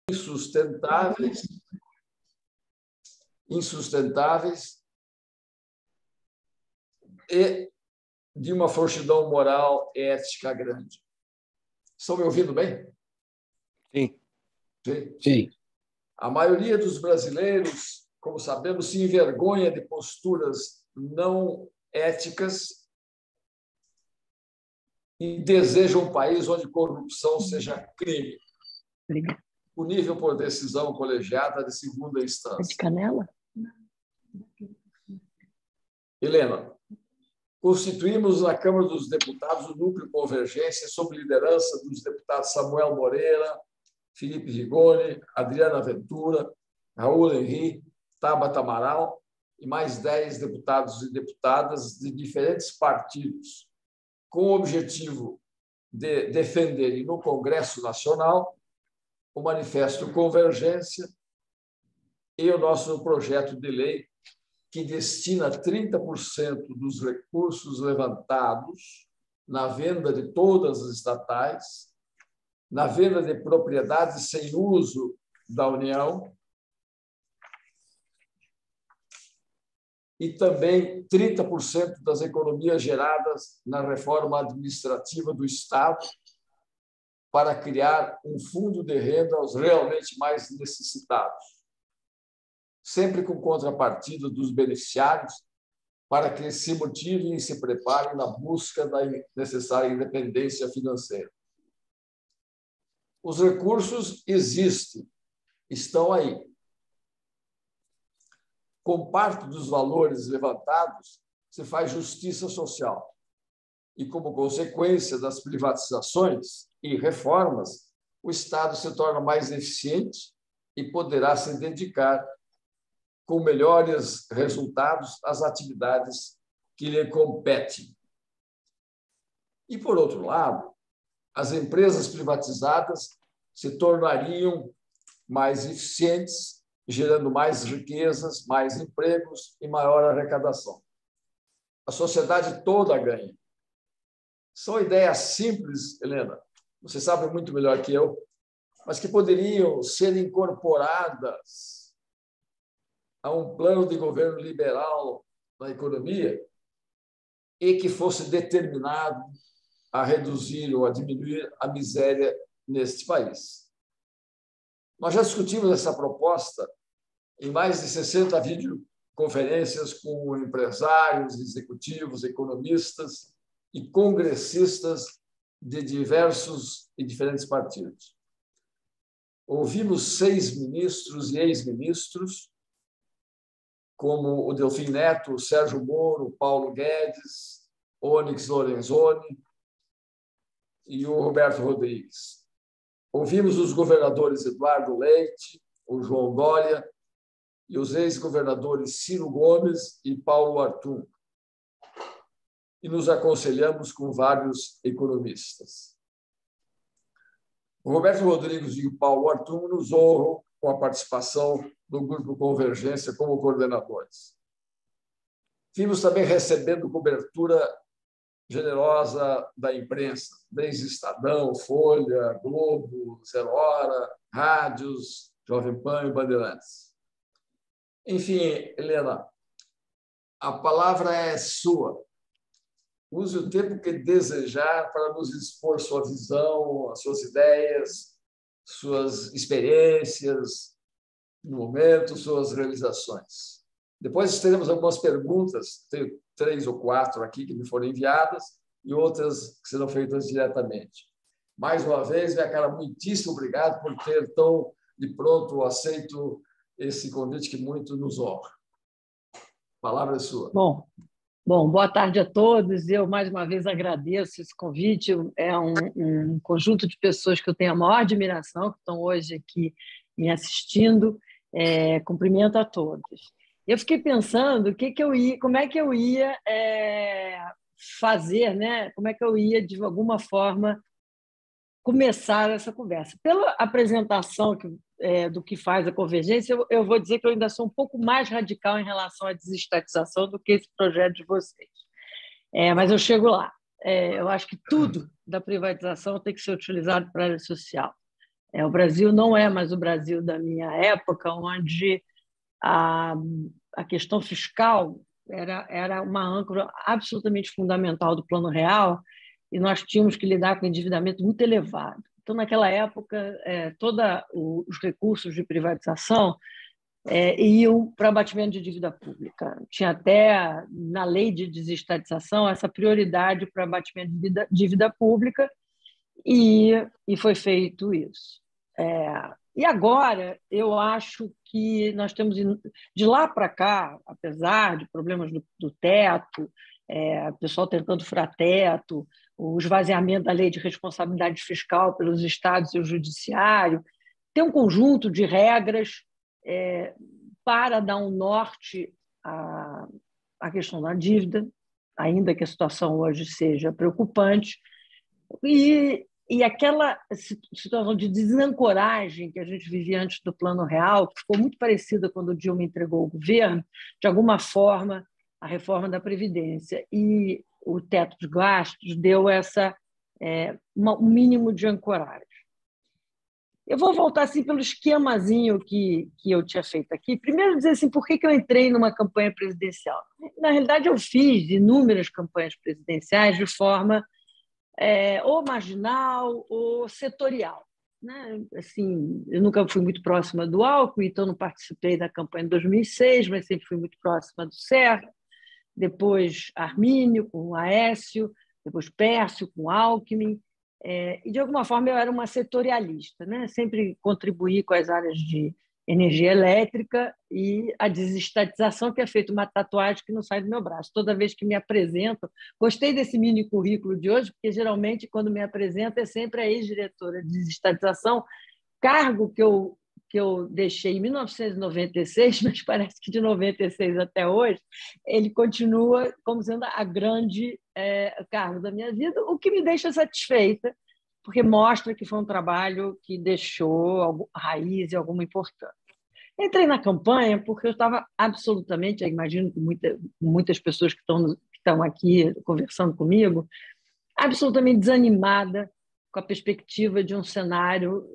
insustentáveis e de uma frouxidão moral e ética grande. Estão me ouvindo bem? Sim. Sim. Sim. A maioria dos brasileiros, como sabemos, se envergonha de posturas não éticas e deseja um país onde corrupção seja crime. Obrigada. Punível por decisão colegiada de segunda É de instância. canela? Helena, constituímos na Câmara dos Deputados o Núcleo Convergência sob liderança dos deputados Samuel Moreira, Felipe Rigoni, Adriana Ventura, Raul Henri, Tabata Amaral e mais 10 deputados e deputadas de diferentes partidos, com o objetivo de defenderem no Congresso Nacional o Manifesto Convergência e o nosso projeto de lei que destina 30% dos recursos levantados na venda de todas as estatais, na venda de propriedades sem uso da União e também 30% das economias geradas na reforma administrativa do Estado para criar um fundo de renda aos realmente mais necessitados, sempre com contrapartida dos beneficiários, para que se motivem e se preparem na busca da necessária independência financeira. Os recursos existem, estão aí. Com parte dos valores levantados, se faz justiça social. E, como consequência das privatizações e reformas, o Estado se torna mais eficiente e poderá se dedicar com melhores resultados às atividades que lhe competem. E, por outro lado, as empresas privatizadas se tornariam mais eficientes, gerando mais riquezas, mais empregos e maior arrecadação. A sociedade toda ganha. São ideias simples, Helena, você sabe muito melhor que eu, mas que poderiam ser incorporadas a um plano de governo liberal na economia e que fosse determinado a reduzir ou a diminuir a miséria neste país. Nós já discutimos essa proposta em mais de 60 videoconferências com empresários, executivos, economistas e congressistas de diversos e diferentes partidos. Ouvimos 6 ministros e ex-ministros, como o Delfim Neto, o Sérgio Moro, o Paulo Guedes, Onyx Lorenzoni e o Roberto Rodrigues. Ouvimos os governadores Eduardo Leite, o João Dória e os ex-governadores Ciro Gomes e Paulo Artum. E nos aconselhamos com vários economistas. O Roberto Rodrigues e o Paulo Artum nos honram com a participação do Grupo Convergência como coordenadores. Vimos também recebendo cobertura generosa da imprensa, desde Estadão, Folha, Globo, Zero Hora, rádios, Jovem Pan e Bandeirantes. Enfim, Helena, a palavra é sua. Use o tempo que desejar para nos expor sua visão, as suas ideias, suas experiências no momento, suas realizações. Depois teremos algumas perguntas, tenho 3 ou 4 aqui que me foram enviadas e outras que serão feitas diretamente. Mais uma vez, minha cara, muitíssimo obrigado por ter tão de pronto aceito esse convite que muito nos honra. A palavra é sua. Bom, boa tarde a todos. Eu, mais uma vez, agradeço esse convite. É um conjunto de pessoas que eu tenho a maior admiração, que estão hoje aqui me assistindo. Cumprimento a todos. Eu fiquei pensando como é que eu ia fazer, né? Como é que eu ia, de alguma forma, começar essa conversa. Pela apresentação do que faz a Convergência, eu vou dizer que eu ainda sou um pouco mais radical em relação à desestatização do que esse projeto de vocês. Mas eu chego lá. Eu acho que tudo da privatização tem que ser utilizado para a área social. O Brasil não é mais o Brasil da minha época, onde a, a questão fiscal era uma âncora absolutamente fundamental do Plano Real, e nós tínhamos que lidar com endividamento muito elevado. Então, naquela época, todos os recursos de privatização iam para abatimento de dívida pública. Tinha até, na lei de desestatização, essa prioridade para abatimento de dívida pública, e foi feito isso. E agora, eu acho que nós temos, de lá para cá, apesar de problemas do teto, o pessoal tentando furar teto, o esvaziamento da lei de responsabilidade fiscal pelos estados e o judiciário, tem um conjunto de regras para dar um norte à questão da dívida, ainda que a situação hoje seja preocupante, e aquela situação de desancoragem que a gente vivia antes do Plano Real, que ficou muito parecida quando o Dilma entregou o governo, de alguma forma, a reforma da Previdência e o teto de gastos deu um mínimo de ancoragem. Eu vou voltar assim, pelo esquemazinho que eu tinha feito aqui. Primeiro, dizer assim, por que eu entrei numa campanha presidencial? Na realidade, eu fiz inúmeras campanhas presidenciais de forma ou marginal ou setorial, né? Assim, eu nunca fui muito próxima do Alckmin, então não participei da campanha de 2006, mas sempre fui muito próxima do Serra, depois Armínio com o Aécio, depois Pércio com o Alckmin, e de alguma forma eu era uma setorialista, né? Sempre contribuí com as áreas de energia elétrica e a desestatização, que é feita uma tatuagem que não sai do meu braço. Toda vez que me apresento, gostei desse mini currículo de hoje, porque geralmente quando me apresento é sempre a ex-diretora de desestatização, cargo que eu deixei em 1996, mas parece que de 96 até hoje ele continua como sendo a grande cargo da minha vida, o que me deixa satisfeita, porque mostra que foi um trabalho que deixou raiz e alguma importância. Entrei na campanha porque eu estava absolutamente, eu imagino que muitas pessoas que estão aqui conversando comigo, absolutamente desanimada com a perspectiva de um cenário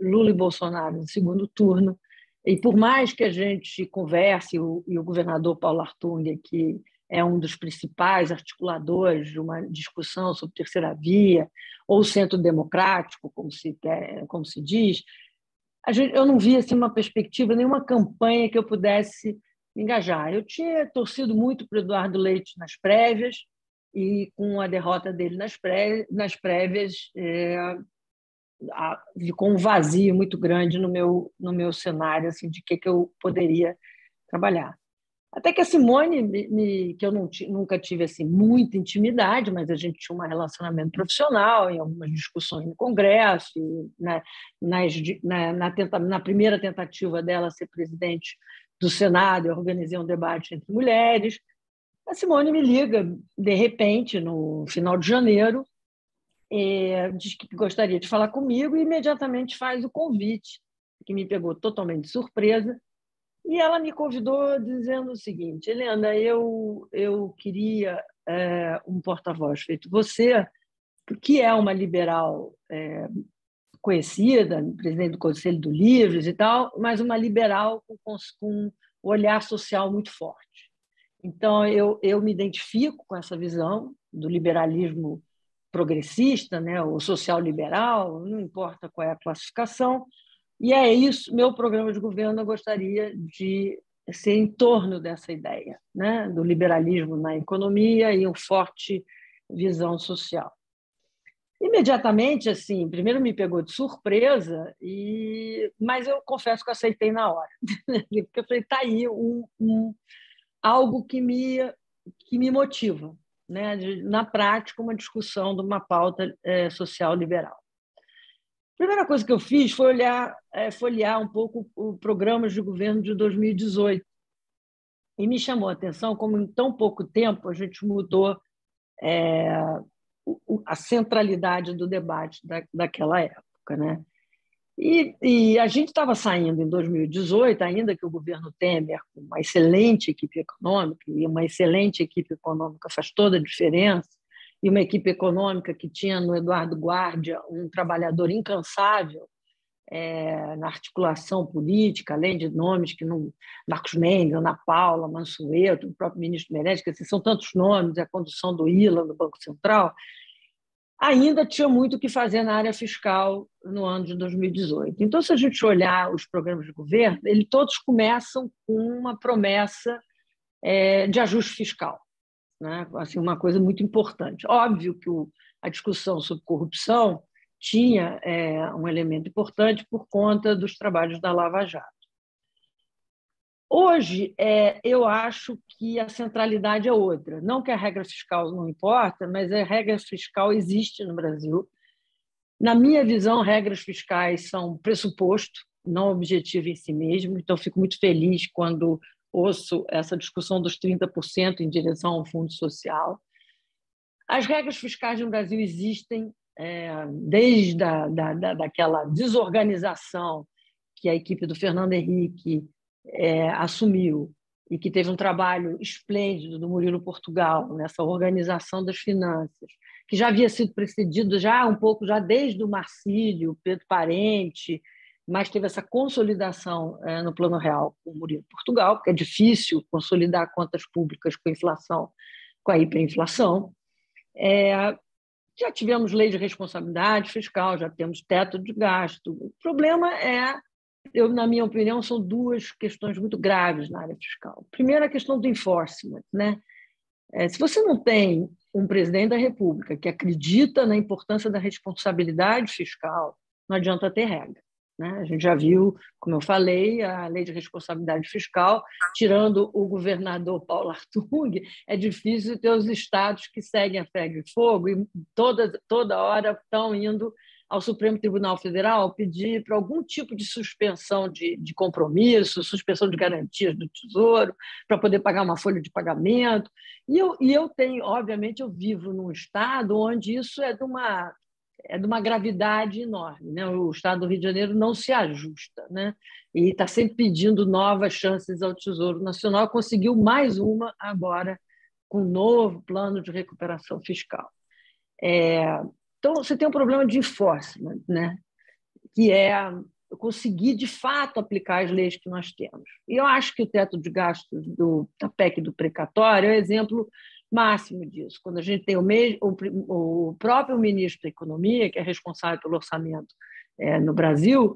Lula e Bolsonaro no segundo turno. E por mais que a gente converse, e o governador Paulo Artung, que é um dos principais articuladores de uma discussão sobre terceira via, ou centro democrático, como se diz, eu não via assim, uma perspectiva, nenhuma campanha que eu pudesse me engajar. Eu tinha torcido muito para o Eduardo Leite nas prévias, e com a derrota dele nas prévias, ficou um vazio muito grande no meu cenário assim, de que eu poderia trabalhar. Até que a Simone, que eu nunca tive assim, muita intimidade, mas a gente tinha um relacionamento profissional, em algumas discussões no Congresso, né, na primeira tentativa dela ser presidente do Senado, eu organizei um debate entre mulheres. A Simone me liga, de repente, no final de janeiro, diz que gostaria de falar comigo e imediatamente faz o convite, que me pegou totalmente de surpresa. E ela me convidou dizendo o seguinte: Helena, eu queria um porta-voz feito você, que é uma liberal conhecida, presidente do Conselho do Livros e tal, mas uma liberal com um olhar social muito forte. Então, eu me identifico com essa visão do liberalismo progressista, né, ou social-liberal, não importa qual é a classificação, e é isso, meu programa de governo eu gostaria de ser em torno dessa ideia, né, do liberalismo na economia e uma forte visão social. Imediatamente, assim, primeiro me pegou de surpresa, mas eu confesso que eu aceitei na hora, porque eu falei, está aí algo que me motiva, né, na prática, uma discussão de uma pauta social liberal. A primeira coisa que eu fiz foi folhear um pouco o programa de governo de 2018. E me chamou a atenção como, em tão pouco tempo, a gente mudou a centralidade do debate daquela época, né? E a gente estava saindo em 2018, ainda que o governo Temer, com uma excelente equipe econômica, e uma excelente equipe econômica faz toda a diferença, e uma equipe econômica que tinha no Eduardo Guardia um trabalhador incansável na articulação política, além de nomes que não... Marcos Mendes, Ana Paula, Mansueto, o próprio ministro Meirelles, que assim, são tantos nomes, a condução do ILA no Banco Central, ainda tinha muito o que fazer na área fiscal no ano de 2018. Então, se a gente olhar os programas de governo, eles todos começam com uma promessa de ajuste fiscal, né? Assim, uma coisa muito importante. Óbvio que a discussão sobre corrupção tinha um elemento importante por conta dos trabalhos da Lava Jato. Hoje, eu acho que a centralidade é outra. Não que a regra fiscal não importa, mas a regra fiscal existe no Brasil. Na minha visão, regras fiscais são pressuposto, não objetivo em si mesmo. Então, fico muito feliz quando ouço essa discussão dos 30% em direção ao fundo social. As regras fiscais no Brasil existem desde daquela desorganização que a equipe do Fernando Henrique assumiu e que teve um trabalho esplêndido do Murilo Portugal nessa organização das finanças, que já havia sido precedido já um pouco já desde o Marcílio, Pedro Parente, mas teve essa consolidação no Plano Real com o Murilo Portugal, porque é difícil consolidar contas públicas com a inflação, com a hiperinflação. Já tivemos lei de responsabilidade fiscal, já temos teto de gasto. O problema na minha opinião, são duas questões muito graves na área fiscal. Primeiro, a questão do enforcement, né? Se você não tem um presidente da República que acredita na importância da responsabilidade fiscal, não adianta ter regra, né? A gente já viu, como eu falei, a lei de responsabilidade fiscal, tirando o governador Paulo Artung, é difícil ter os estados que seguem a ferro e fogo e toda hora estão indo ao Supremo Tribunal Federal pedir para algum tipo de suspensão de compromisso, suspensão de garantias do Tesouro, para poder pagar uma folha de pagamento. E eu tenho, obviamente, eu vivo num estado onde isso é de uma gravidade enorme, né? O estado do Rio de Janeiro não se ajusta, né? E está sempre pedindo novas chances ao Tesouro Nacional. Conseguiu mais uma agora com um novo plano de recuperação fiscal. Então, você tem um problema de enforcement, né? Que é conseguir, de fato, aplicar as leis que nós temos. E eu acho que o teto de gastos da PEC do precatório é o exemplo máximo disso. Quando a gente tem o próprio ministro da Economia, que é responsável pelo orçamento no Brasil,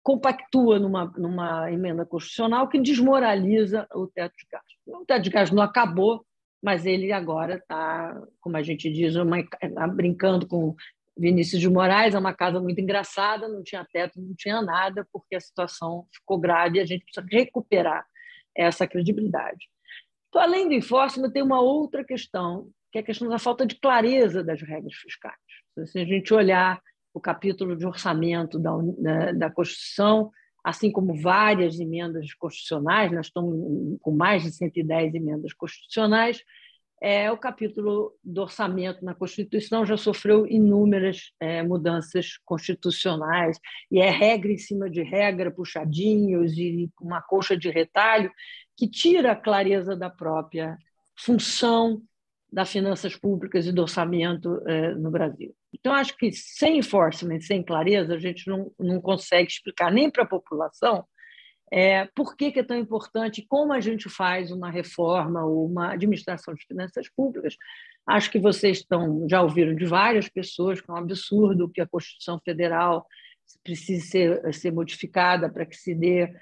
compactua numa emenda constitucional que desmoraliza o teto de gastos. O teto de gastos não acabou, mas ele agora está, como a gente diz, brincando com Vinícius de Moraes, é uma casa muito engraçada, não tinha teto, não tinha nada, porque a situação ficou grave e a gente precisa recuperar essa credibilidade. Então, além do enforcement, tem uma outra questão, que é a questão da falta de clareza das regras fiscais. Se a gente olhar o capítulo de orçamento da Constituição, assim como várias emendas constitucionais, nós estamos com mais de 110 emendas constitucionais, o capítulo do orçamento na Constituição já sofreu inúmeras mudanças constitucionais, e é regra em cima de regra, puxadinhos, e uma colcha de retalho que tira a clareza da própria função das finanças públicas e do orçamento no Brasil. Então, acho que sem enforcement, sem clareza, a gente não consegue explicar nem para a população por que é tão importante, como a gente faz uma reforma ou uma administração de finanças públicas. Acho que vocês já ouviram de várias pessoas que é um absurdo que a Constituição Federal precise ser modificada para que se dê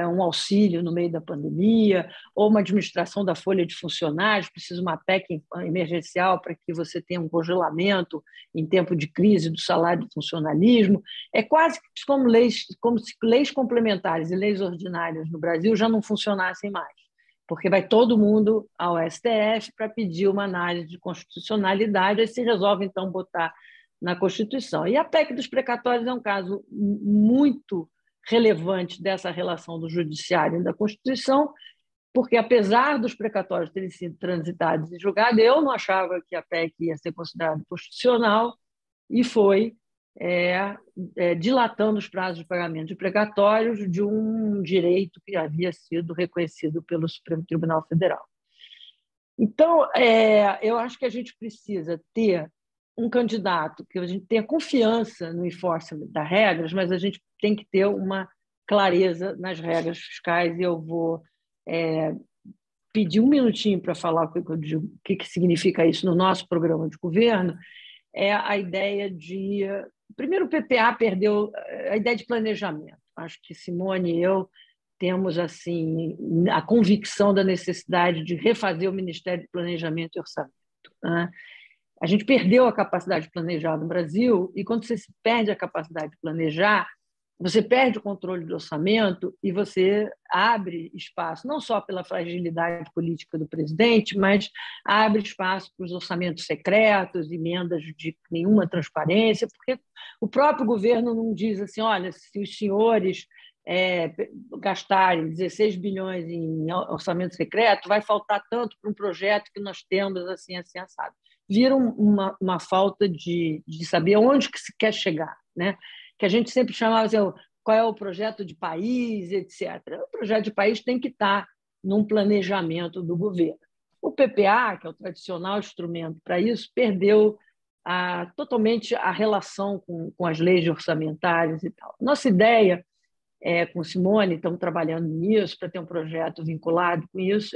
um auxílio no meio da pandemia, ou uma administração da folha de funcionários, precisa uma PEC emergencial para que você tenha um congelamento em tempo de crise do salário do funcionalismo. É quase como se leis complementares e leis ordinárias no Brasil já não funcionassem mais, porque vai todo mundo ao STF para pedir uma análise de constitucionalidade, aí se resolve, então, botar na Constituição. E a PEC dos precatórios é um caso muito relevante dessa relação do Judiciário e da Constituição, porque, apesar dos precatórios terem sido transitados e julgados, eu não achava que a PEC ia ser considerada constitucional e foi dilatando os prazos de pagamento de precatórios de um direito que havia sido reconhecido pelo Supremo Tribunal Federal. Então, eu acho que a gente precisa ter um candidato que a gente tenha confiança no enforcement das regras, mas a gente tem que ter uma clareza nas regras fiscais, e eu vou pedir um minutinho para falar o que significa isso no nosso programa de governo. É a ideia de... Primeiro, o PPA perdeu a ideia de planejamento. Acho que Simone e eu temos assim a convicção da necessidade de refazer o Ministério de Planejamento e Orçamento, né? A gente perdeu a capacidade de planejar no Brasil, e quando você se perde a capacidade de planejar, você perde o controle do orçamento e você abre espaço, não só pela fragilidade política do presidente, mas abre espaço para os orçamentos secretos, emendas de nenhuma transparência, porque o próprio governo não diz assim, olha, se os senhores gastarem 16 bilhões em orçamento secreto, vai faltar tanto para um projeto que nós temos assim, assim, assado. Vira uma falta de saber onde que se quer chegar, né? Que a gente sempre chamava assim, qual é o projeto de país, etc. O projeto de país tem que estar num planejamento do governo. O PPA, que é o tradicional instrumento para isso, perdeu totalmente a relação com as leis orçamentárias e tal. Nossa ideia, com Simone, estamos trabalhando nisso, para ter um projeto vinculado com isso,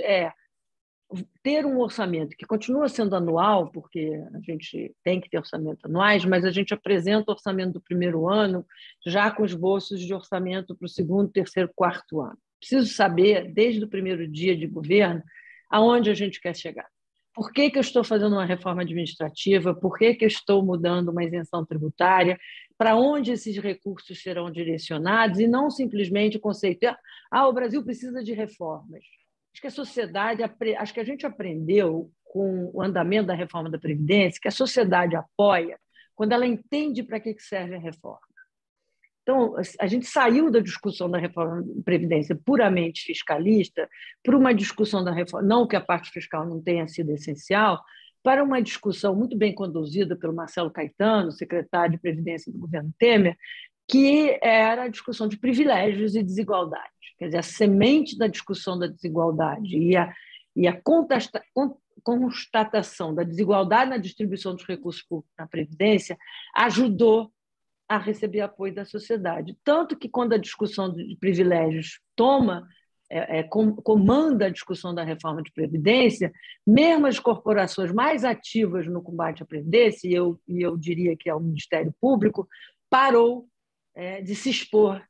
ter um orçamento que continua sendo anual, porque a gente tem que ter orçamento anuais, mas a gente apresenta o orçamento do primeiro ano já com esboços de orçamento para o segundo, terceiro, quarto ano. Preciso saber, desde o primeiro dia de governo, aonde a gente quer chegar. Por que eu estou fazendo uma reforma administrativa? Por que eu estou mudando uma isenção tributária? Para onde esses recursos serão direcionados? E não simplesmente o conceito o Brasil precisa de reformas. Acho que a sociedade, acho que a gente aprendeu com o andamento da reforma da Previdência que a sociedade apoia quando ela entende para que serve a reforma. Então, a gente saiu da discussão da reforma da Previdência puramente fiscalista para uma discussão da reforma, não que a parte fiscal não tenha sido essencial, para uma discussão muito bem conduzida pelo Marcelo Caetano, secretário de Previdência do governo Temer, que era a discussão de privilégios e desigualdade. Quer dizer, a semente da discussão da desigualdade e a constatação da desigualdade na distribuição dos recursos públicos na Previdência ajudou a receber apoio da sociedade. Tanto que, quando a discussão de privilégios comanda a discussão da reforma de Previdência, mesmo as corporações mais ativas no combate à Previdência, e eu diria que é o Ministério Público, parou de se expor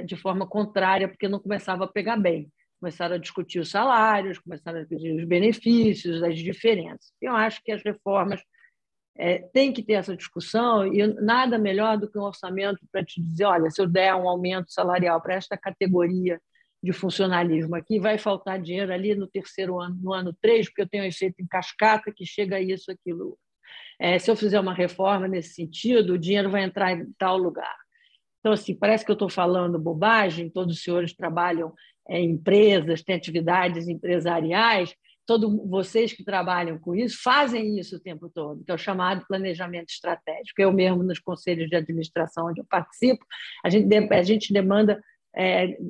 de forma contrária, porque não começava a pegar bem. Começaram a discutir os salários, começaram a discutir os benefícios, as diferenças. Eu acho que as reformas têm que ter essa discussão, e nada melhor do que um orçamento para te dizer, olha, se eu der um aumento salarial para esta categoria de funcionalismo aqui, vai faltar dinheiro ali no terceiro ano, no ano 3, porque eu tenho um efeito em cascata que chega a isso, aquilo. Se eu fizer uma reforma nesse sentido, o dinheiro vai entrar em tal lugar. Então, assim, parece que eu estou falando bobagem, todos os senhores trabalham em empresas, têm atividades empresariais, todos vocês que trabalham com isso fazem isso o tempo todo, que é o chamado planejamento estratégico. Eu mesmo, nos conselhos de administração onde eu participo, a gente demanda,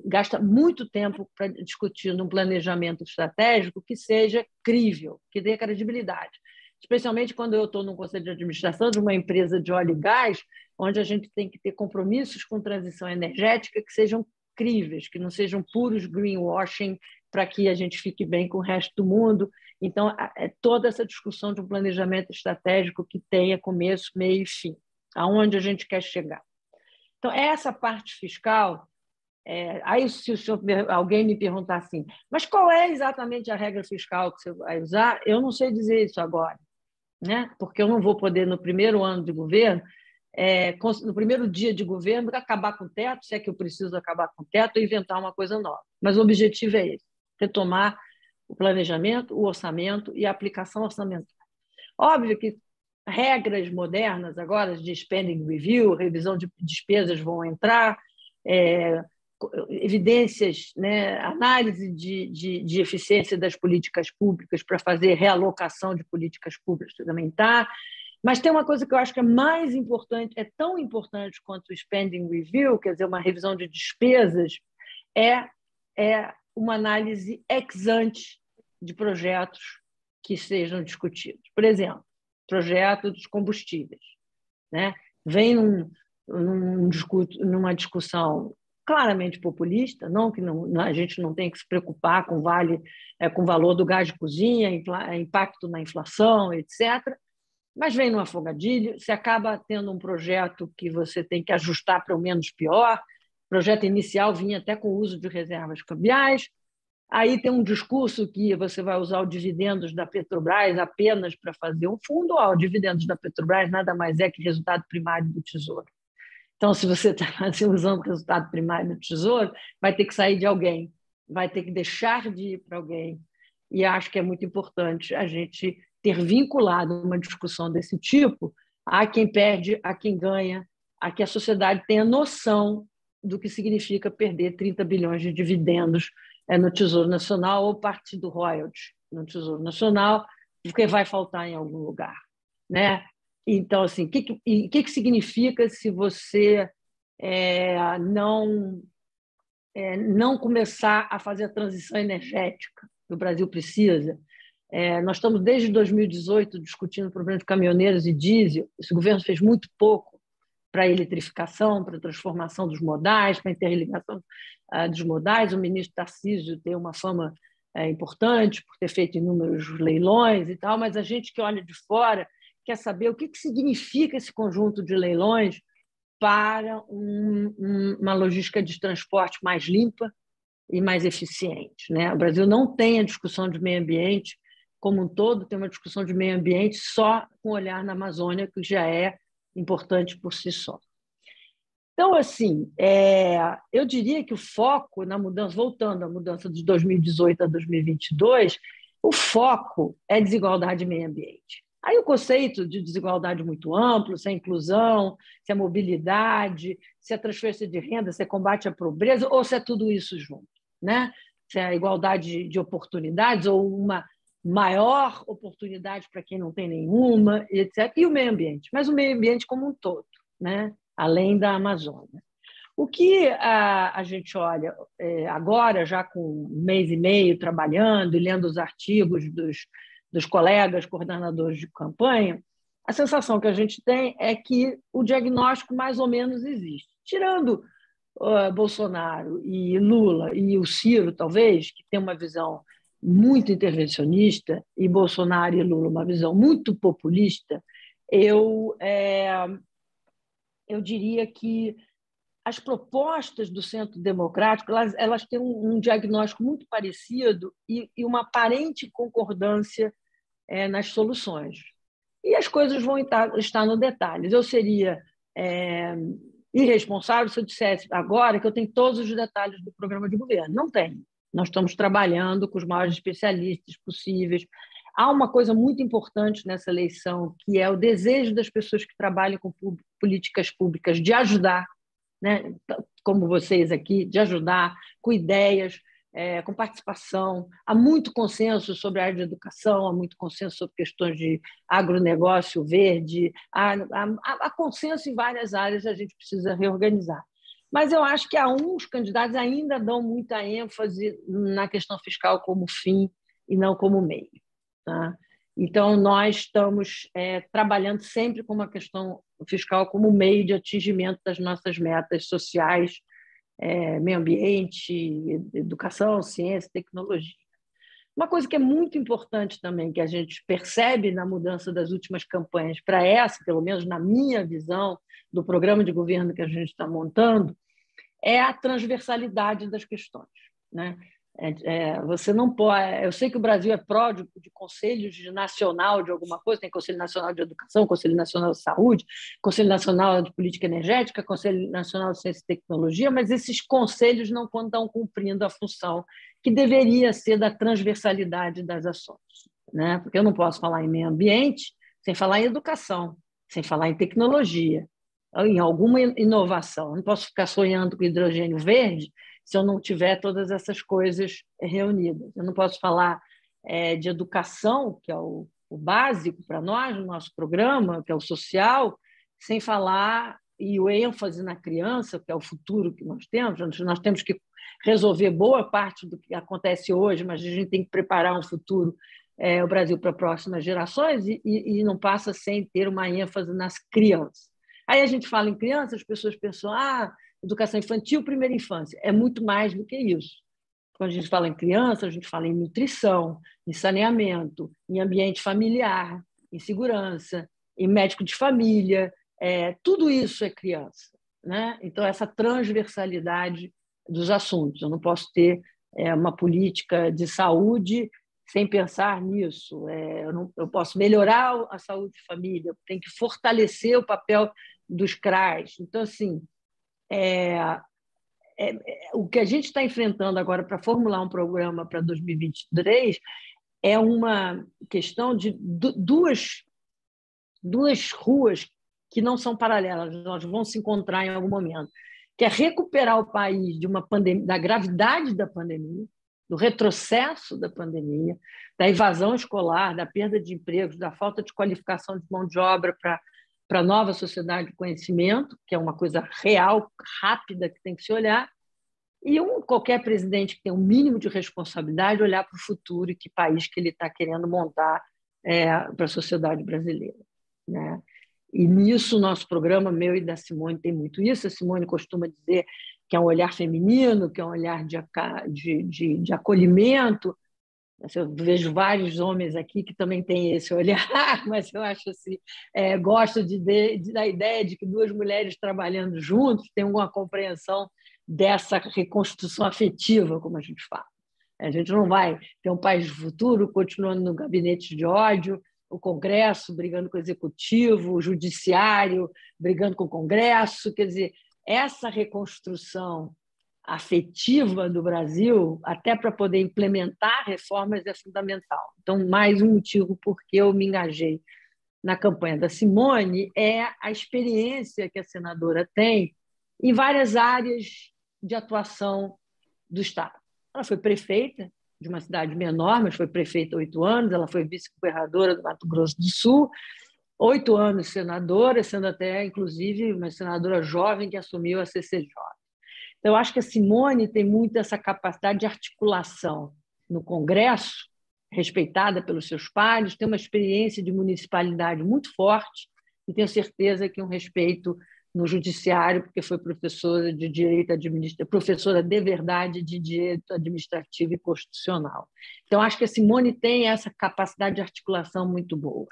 gasta muito tempo para discutir um planejamento estratégico que seja crível, que dê credibilidade. Especialmente quando eu estou num conselho de administração de uma empresa de óleo e gás, onde a gente tem que ter compromissos com transição energética que sejam críveis, que não sejam puros greenwashing para que a gente fique bem com o resto do mundo. Então, toda essa discussão de um planejamento estratégico que tenha começo, meio e fim, aonde a gente quer chegar. Então, essa parte fiscal, aí se alguém me perguntar assim, mas qual é exatamente a regra fiscal que você vai usar? Eu não sei dizer isso agora, né? Porque eu não vou poder, no primeiro ano de governo, no primeiro dia de governo, acabar com o teto, se é que eu preciso acabar com o teto, ou inventar uma coisa nova. Mas o objetivo é esse, retomar o planejamento, o orçamento e a aplicação orçamentária. Óbvio que regras modernas agora de spending review, revisão de despesas vão entrar, evidências, né, análise de eficiência das políticas públicas para fazer realocação de políticas públicas também está. Mas tem uma coisa que eu acho que é mais importante, é tão importante quanto o spending review, quer dizer, uma revisão de despesas, é uma análise ex ante de projetos que sejam discutidos. Por exemplo, projeto dos combustíveis, né? Vem numa discussão claramente populista, não que a gente não tem que se preocupar com com o valor do gás de cozinha, impacto na inflação, etc., mas vem no afogadilho, você acaba tendo um projeto que você tem que ajustar para o menos pior. O projeto inicial vinha até com o uso de reservas cambiais, aí tem um discurso que você vai usar os dividendos da Petrobras apenas para fazer um fundo. Os dividendos da Petrobras nada mais é que resultado primário do Tesouro. Então, se você está usando o resultado primário do Tesouro, vai ter que sair de alguém, vai ter que deixar de ir para alguém. E acho que é muito importante a gente ter vinculado uma discussão desse tipo a quem perde, a quem ganha, a que a sociedade tenha noção do que significa perder 30 bilhões de dividendos no Tesouro Nacional ou parte do royalties no Tesouro Nacional, porque vai faltar em algum lugar, né? Então, assim, o que significa se você não começar a fazer a transição energética que o Brasil precisa? Nós estamos, desde 2018, discutindo o problema de caminhoneiros e diesel. Esse governo fez muito pouco para a eletrificação, para a transformação dos modais, para a interligação dos modais. O ministro Tarcísio tem uma fama importante por ter feito inúmeros leilões e tal, mas a gente que olha de fora quer saber o que significa esse conjunto de leilões para uma logística de transporte mais limpa e mais eficiente, né? O Brasil não tem a discussão de meio ambiente como um todo, tem uma discussão de meio ambiente só com olhar na Amazônia, que já é importante por si só. Então, assim, eu diria que o foco na mudança, voltando à mudança de 2018 a 2022, o foco é desigualdade e meio ambiente. Aí o conceito de desigualdade muito amplo, se é inclusão, se é mobilidade, se é transferência de renda, se é combate à pobreza, ou se é tudo isso junto, né? Se é a igualdade de oportunidades ou uma maior oportunidade para quem não tem nenhuma, etc. E o meio ambiente, mas o meio ambiente como um todo, né? Além da Amazônia. O que a gente olha agora, já com um mês e meio trabalhando e lendo os artigos dos colegas coordenadores de campanha, a sensação que a gente tem é que o diagnóstico mais ou menos existe. Tirando Bolsonaro e Lula e o Ciro, talvez, que tem uma visão muito intervencionista, e Bolsonaro e Lula uma visão muito populista, eu diria que as propostas do Centro Democrático elas têm um diagnóstico muito parecido e uma aparente concordância nas soluções. E as coisas vão estar no detalhe. Eu seria irresponsável se eu dissesse agora que eu tenho todos os detalhes do programa de governo. Não tenho. Nós estamos trabalhando com os maiores especialistas possíveis. Há uma coisa muito importante nessa eleição, que é o desejo das pessoas que trabalham com políticas públicas de ajudar, né? Como vocês aqui, de ajudar com ideias, com participação. Há muito consenso sobre a área de educação, há muito consenso sobre questões de agronegócio verde, há consenso em várias áreas, a gente precisa reorganizar. Mas eu acho que alguns candidatos ainda dão muita ênfase na questão fiscal como fim e não como meio. Tá? Então, nós estamos trabalhando sempre com uma questão fiscal como meio de atingimento das nossas metas sociais, meio ambiente, educação, ciência, tecnologia. Uma coisa que é muito importante também, que a gente percebe na mudança das últimas campanhas para essa, pelo menos na minha visão do programa de governo que a gente está montando, é a transversalidade das questões, né? Você não pode. Eu sei que o Brasil é pródigo de conselhos nacional de alguma coisa, tem Conselho Nacional de Educação, Conselho Nacional de Saúde, Conselho Nacional de Política Energética, Conselho Nacional de Ciência e Tecnologia, mas esses conselhos não estão cumprindo a função que deveria ser da transversalidade das ações, né? Porque eu não posso falar em meio ambiente sem falar em educação, sem falar em tecnologia, em alguma inovação. Eu não posso ficar sonhando com hidrogênio verde se eu não tiver todas essas coisas reunidas. Eu não posso falar de educação, que é o básico para nós, no nosso programa, que é o social, sem falar, e o ênfase na criança, que é o futuro que nós temos. Nós temos que resolver boa parte do que acontece hoje, mas a gente tem que preparar um futuro o Brasil para próximas gerações e não passa sem ter uma ênfase nas crianças. Aí a gente fala em crianças, as pessoas pensam, educação infantil, primeira infância. É muito mais do que isso. Quando a gente fala em criança, a gente fala em nutrição, em saneamento, em ambiente familiar, em segurança, em médico de família. Tudo isso é criança, né? Então, essa transversalidade dos assuntos. Eu não posso ter uma política de saúde sem pensar nisso. Eu posso melhorar a saúde de família, tem que fortalecer o papel dos CRAs. Então, assim, o que a gente está enfrentando agora para formular um programa para 2023 é uma questão de duas ruas que não são paralelas, elas vão se encontrar em algum momento, que é recuperar o país de uma pandemia, da gravidade da pandemia, do retrocesso da pandemia, da evasão escolar, da perda de empregos, da falta de qualificação de mão de obra para a nova sociedade de conhecimento, que é uma coisa real, rápida, que tem que se olhar, e qualquer presidente que tem um mínimo de responsabilidade olhar para o futuro e que país que ele está querendo montar para a sociedade brasileira, né? E nisso o nosso programa, meu e da Simone, tem muito isso. A Simone costuma dizer que é um olhar feminino, que é um olhar de acolhimento. Eu vejo vários homens aqui que também têm esse olhar, mas eu acho assim, gosto da ideia de que duas mulheres trabalhando juntos têm uma compreensão dessa reconstrução afetiva, como a gente fala. A gente não vai ter um país do futuro continuando no gabinete de ódio, o Congresso brigando com o Executivo, o Judiciário brigando com o Congresso. Quer dizer, essa reconstrução afetiva do Brasil, até para poder implementar reformas, é fundamental. Então, mais um motivo por que eu me engajei na campanha da Simone é a experiência que a senadora tem em várias áreas de atuação do Estado. Ela foi prefeita de uma cidade menor, mas foi prefeita há 8 anos, ela foi vice-governadora do Mato Grosso do Sul, 8 anos senadora, sendo até, inclusive, uma senadora jovem que assumiu a CCJ. Então, eu acho que a Simone tem muito essa capacidade de articulação no Congresso, respeitada pelos seus pares, tem uma experiência de municipalidade muito forte e tenho certeza que um respeito no judiciário, porque foi professora de direito administrativo, professora de verdade de direito administrativo e constitucional. Então, acho que a Simone tem essa capacidade de articulação muito boa.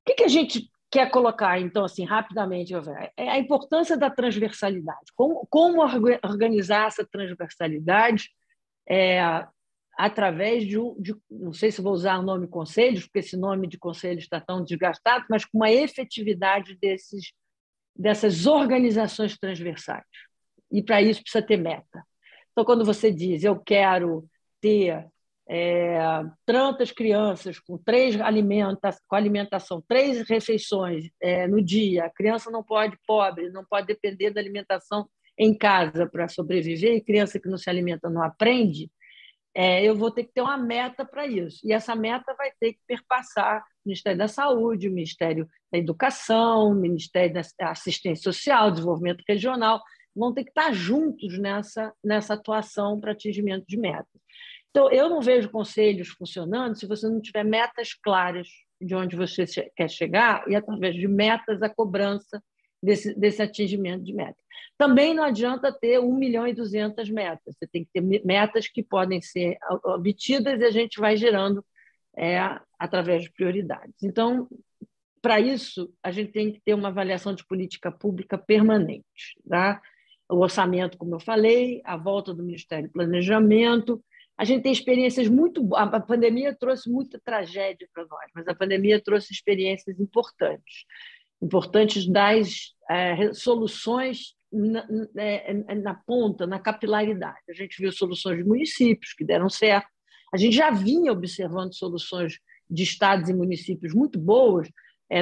O que a gente quer colocar, então, assim, rapidamente, é a importância da transversalidade. Como organizar essa transversalidade através de, não sei se vou usar o nome conselhos, porque esse nome de conselho está tão desgastado, mas com uma efetividade dessas organizações transversais. E, para isso, precisa ter meta. Então, quando você diz, eu quero ter tantas crianças com alimentação, 3 refeições no dia, a criança não pode, pobre, não pode depender da alimentação em casa para sobreviver, e criança que não se alimenta não aprende, eu vou ter que ter uma meta para isso. E essa meta vai ter que perpassar o Ministério da Saúde, o Ministério da Educação, o Ministério da Assistência Social, Desenvolvimento Regional, vão ter que estar juntos nessa atuação para atingimento de metas. Então, eu não vejo conselhos funcionando se você não tiver metas claras de onde você quer chegar e, através de metas, a cobrança desse atingimento de metas. Também não adianta ter 1.200.000 metas. Você tem que ter metas que podem ser obtidas e a gente vai gerando através de prioridades. Então, para isso, a gente tem que ter uma avaliação de política pública permanente, tá? O orçamento, como eu falei, a volta do Ministério do Planejamento. A gente tem experiências muito... A pandemia trouxe muita tragédia para nós, mas a pandemia trouxe experiências importantes das soluções na ponta, na capilaridade. A gente viu soluções de municípios que deram certo. A gente já vinha observando soluções de estados e municípios muito boas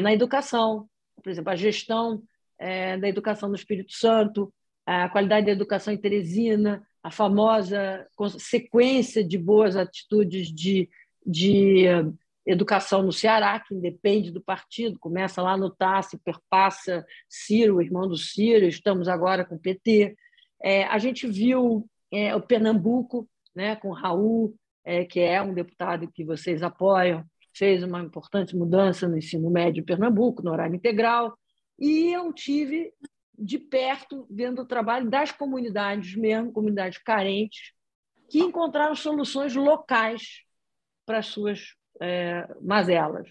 na educação. Por exemplo, a gestão da educação no Espírito Santo, a qualidade da educação em Teresina, a famosa sequência de boas atitudes de educação no Ceará, que independe do partido, começa lá no TASSE, perpassa Ciro, o irmão do Ciro, estamos agora com o PT. A gente viu o Pernambuco, né, com Raul, que é um deputado que vocês apoiam, fez uma importante mudança no ensino médio em Pernambuco, no horário integral, e eu tive de perto vendo o trabalho das comunidades mesmo, comunidades carentes, que encontraram soluções locais para as suas mazelas.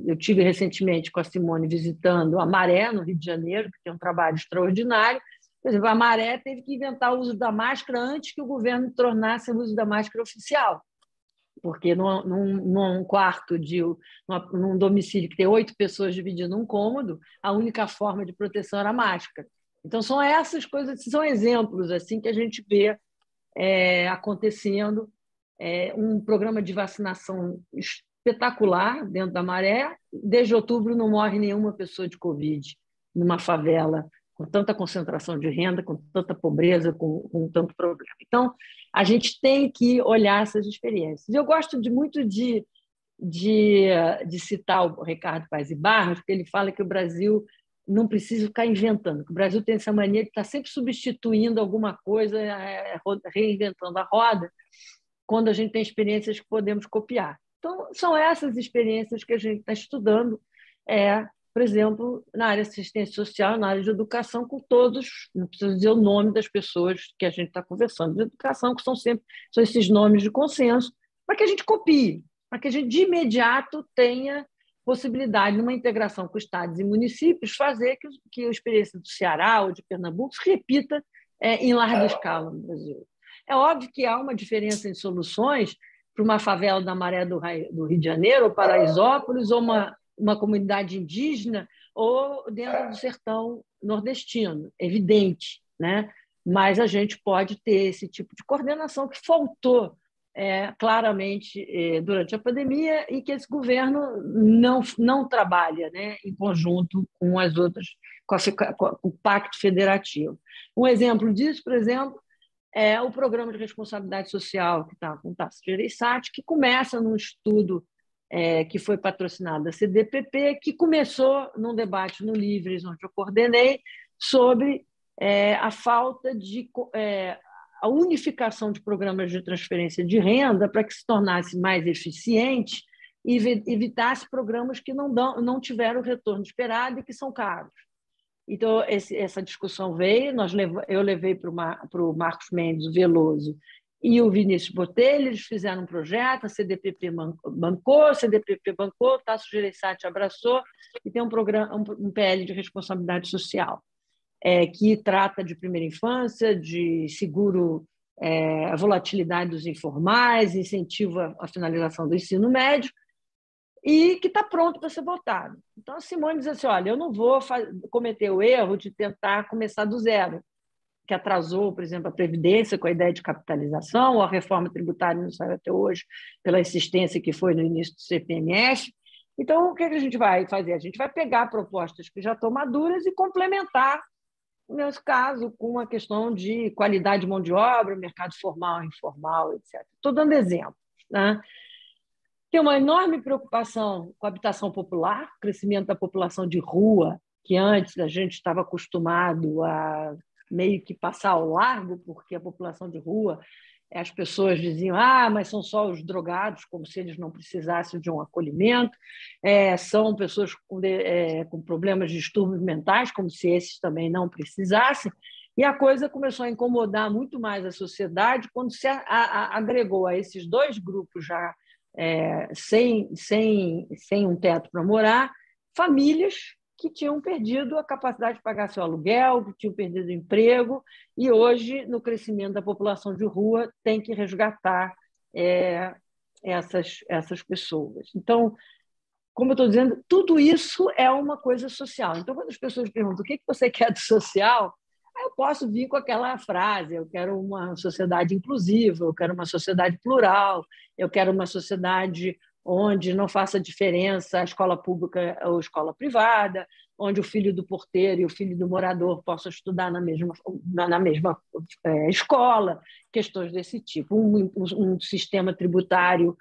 Eu tive recentemente com a Simone visitando a Maré, no Rio de Janeiro, que tem um trabalho extraordinário. Por exemplo, a Maré teve que inventar o uso da máscara antes que o governo tornasse o uso da máscara oficial, porque num quarto, num domicílio que tem 8 pessoas dividindo um cômodo, a única forma de proteção era a máscara. Então, são essas coisas, são exemplos assim que a gente vê acontecendo. Um programa de vacinação espetacular dentro da Maré. Desde outubro não morre nenhuma pessoa de Covid numa favela com tanta concentração de renda, com tanta pobreza, com tanto problema. Então, a gente tem que olhar essas experiências. Eu gosto muito de citar o Ricardo Paes e Barros, porque ele fala que o Brasil não precisa ficar inventando, que o Brasil tem essa mania de estar sempre substituindo alguma coisa, reinventando a roda, quando a gente tem experiências que podemos copiar. Então, são essas experiências que a gente está estudando, por exemplo, na área de assistência social, na área de educação, com todos, não preciso dizer o nome das pessoas que a gente está conversando, de educação, que são esses nomes de consenso, para que a gente copie, para que a gente, de imediato, tenha possibilidade, numa integração com estados e municípios, fazer que a experiência do Ceará ou de Pernambuco se repita em larga escala no Brasil. É óbvio que há uma diferença em soluções para uma favela da Maré do Rio de Janeiro, ou Paraisópolis, ou uma comunidade indígena, ou dentro do sertão nordestino, evidente, né? Mas a gente pode ter esse tipo de coordenação que faltou claramente durante a pandemia e que esse governo não trabalha, né, em conjunto com as outras, com o Pacto Federativo. Um exemplo disso, por exemplo, é o Programa de Responsabilidade Social, que está com o Tasso Gereissati, que começa num estudo que foi patrocinado da CDPP, que começou num debate no Livres, onde eu coordenei, sobre a falta de a unificação de programas de transferência de renda para que se tornasse mais eficiente e evitasse programas que não tiveram o retorno esperado e que são caros. Então, essa discussão veio, eu levei para o Marcos Mendes, o Veloso, e o Vinícius Botelho, eles fizeram um projeto, a CDPP bancou, o Tasso Gereissati abraçou, e tem um PL de responsabilidade social, que trata de primeira infância, de seguro, a volatilidade dos informais, incentiva a finalização do ensino médio, e que está pronto para ser votado. Então, a Simone diz assim, olha, eu não vou cometer o erro de tentar começar do zero, que atrasou, por exemplo, a Previdência com a ideia de capitalização, ou a reforma tributária não saiu até hoje pela insistência que foi no início do CPMF. Então, o que a gente vai fazer? A gente vai pegar propostas que já estão maduras e complementar, nesse caso, com a questão de qualidade de mão de obra, mercado formal, informal, etc. Estou dando exemplos, né? Tem uma enorme preocupação com a habitação popular, crescimento da população de rua, que antes a gente estava acostumado a meio que passar ao largo, porque a população de rua, as pessoas diziam, mas são só os drogados, como se eles não precisassem de um acolhimento, são pessoas com problemas de distúrbios mentais, como se esses também não precisassem, e a coisa começou a incomodar muito mais a sociedade quando se agregou a esses dois grupos já sem um teto para morar, famílias que tinham perdido a capacidade de pagar seu aluguel, que tinham perdido o emprego, e hoje, no crescimento da população de rua, tem que resgatar essas pessoas. Então, como eu estou dizendo, tudo isso é uma coisa social. Então, quando as pessoas perguntam o que você quer do social, eu posso vir com aquela frase, eu quero uma sociedade inclusiva, eu quero uma sociedade plural, eu quero uma sociedade onde não faça diferença a escola pública ou a escola privada, onde o filho do porteiro e o filho do morador possam estudar na mesma escola, questões desse tipo. Um sistema tributário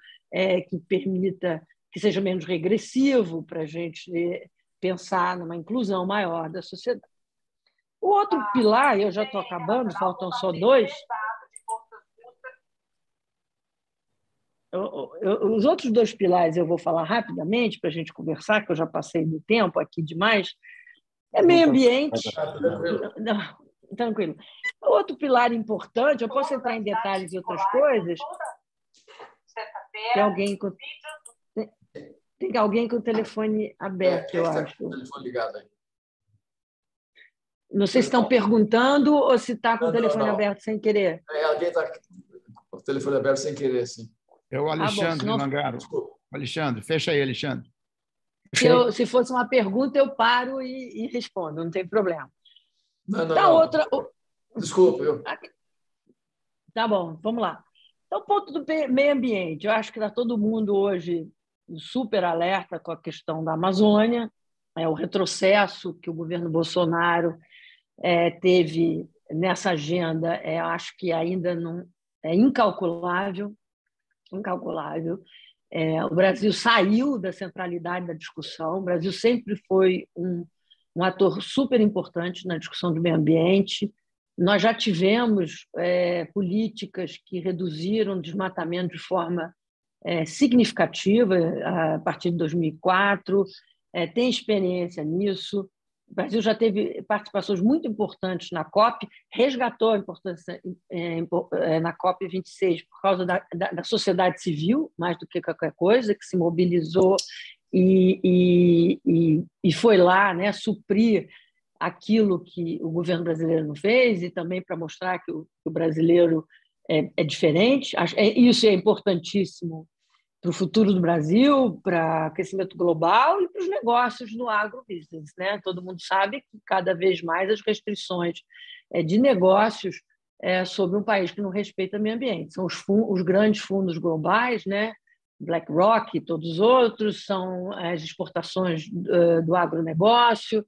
que permita que seja menos regressivo para a gente pensar numa inclusão maior da sociedade. O outro pilar, eu já estou acabando, faltam só 2. os outros dois pilares eu vou falar rapidamente para a gente conversar, que eu já passei do tempo aqui demais. É meio ambiente. Não, tranquilo. Outro pilar importante, eu posso entrar em detalhes de outras coisas. Tem alguém com o telefone aberto, eu acho. Com o telefone ligado aí. Não sei se estão perguntando ou se está com o telefone aberto sem querer. Alguém está com o telefone aberto sem querer, sim. É o Alexandre Mangaro. Alexandre, fecha aí, Alexandre. Se fosse uma pergunta, eu paro e respondo, não tem problema. Não. Outra... Desculpa. Tá bom, vamos lá. Então, o ponto do meio ambiente. Eu acho que está todo mundo hoje super alerta com a questão da Amazônia, o retrocesso que o governo Bolsonaro teve nessa agenda, acho que ainda não é incalculável. O Brasil saiu da centralidade da discussão. O Brasil sempre foi um ator super importante na discussão do meio ambiente. Nós já tivemos políticas que reduziram o desmatamento de forma significativa a partir de 2004, tem experiência nisso. O Brasil já teve participações muito importantes na COP, resgatou a importância na COP 26 por causa da sociedade civil, mais do que qualquer coisa, que se mobilizou e foi lá, né, suprir aquilo que o governo brasileiro não fez e também para mostrar que o brasileiro é diferente. Isso é importantíssimo para o futuro do Brasil, para o crescimento global e para os negócios do agrobusiness, né? Todo mundo sabe que cada vez mais as restrições de negócios sobre um país que não respeita o meio ambiente. São os grandes fundos globais, né? BlackRock e todos os outros, são as exportações do agronegócio,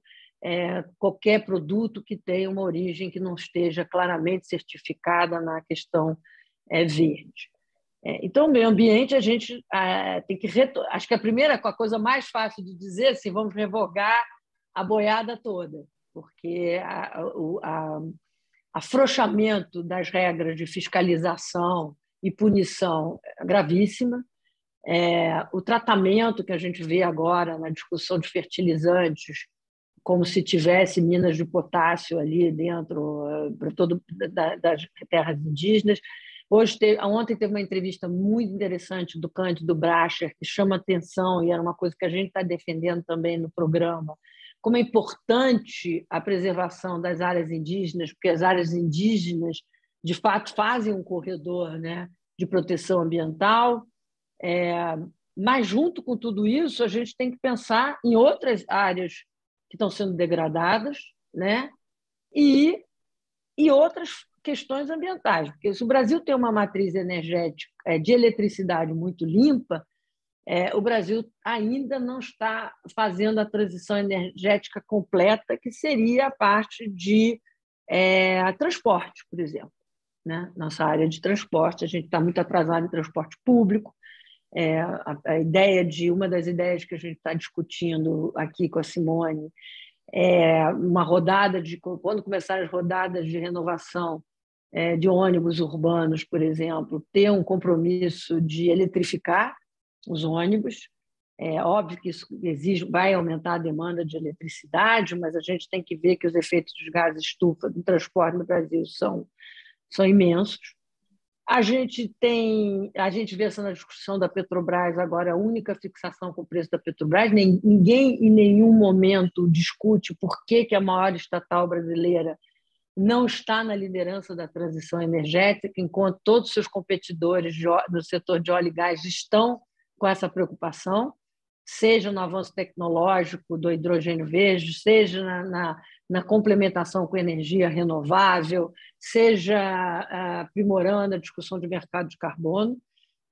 qualquer produto que tenha uma origem que não esteja claramente certificada na questão verde. Então, o meio ambiente, a gente tem que... Acho que a coisa mais fácil de dizer é assim, vamos revogar a boiada toda, porque o afrouxamento das regras de fiscalização e punição é gravíssima. O tratamento que a gente vê agora na discussão de fertilizantes, como se tivesse minas de potássio ali dentro para todo das terras indígenas. Ontem teve uma entrevista muito interessante do Cândido Bracher, que chama atenção, e era uma coisa que a gente está defendendo também no programa, como é importante a preservação das áreas indígenas, porque as áreas indígenas, de fato, fazem um corredor, né, de proteção ambiental, mas, junto com tudo isso, a gente tem que pensar em outras áreas que estão sendo degradadas, né, e outras questões ambientais, porque se o Brasil tem uma matriz energética de eletricidade muito limpa, o Brasil ainda não está fazendo a transição energética completa, que seria a parte de transporte, por exemplo. Né? Nossa área de transporte, a gente está muito atrasado em transporte público. Uma das ideias que a gente está discutindo aqui com a Simone uma rodada quando começar as rodadas de renovação de ônibus urbanos, por exemplo, ter um compromisso de eletrificar os ônibus. É óbvio que isso vai aumentar a demanda de eletricidade, mas a gente tem que ver que os efeitos dos gases estufa do transporte no Brasil são imensos. A gente vê essa na discussão da Petrobras agora, a única fixação com o preço da Petrobras. Ninguém em nenhum momento discute por que a maior estatal brasileira não está na liderança da transição energética, enquanto todos os seus competidores no setor de óleo e gás estão com essa preocupação, seja no avanço tecnológico do hidrogênio verde, seja na complementação com energia renovável, seja aprimorando a discussão de mercado de carbono.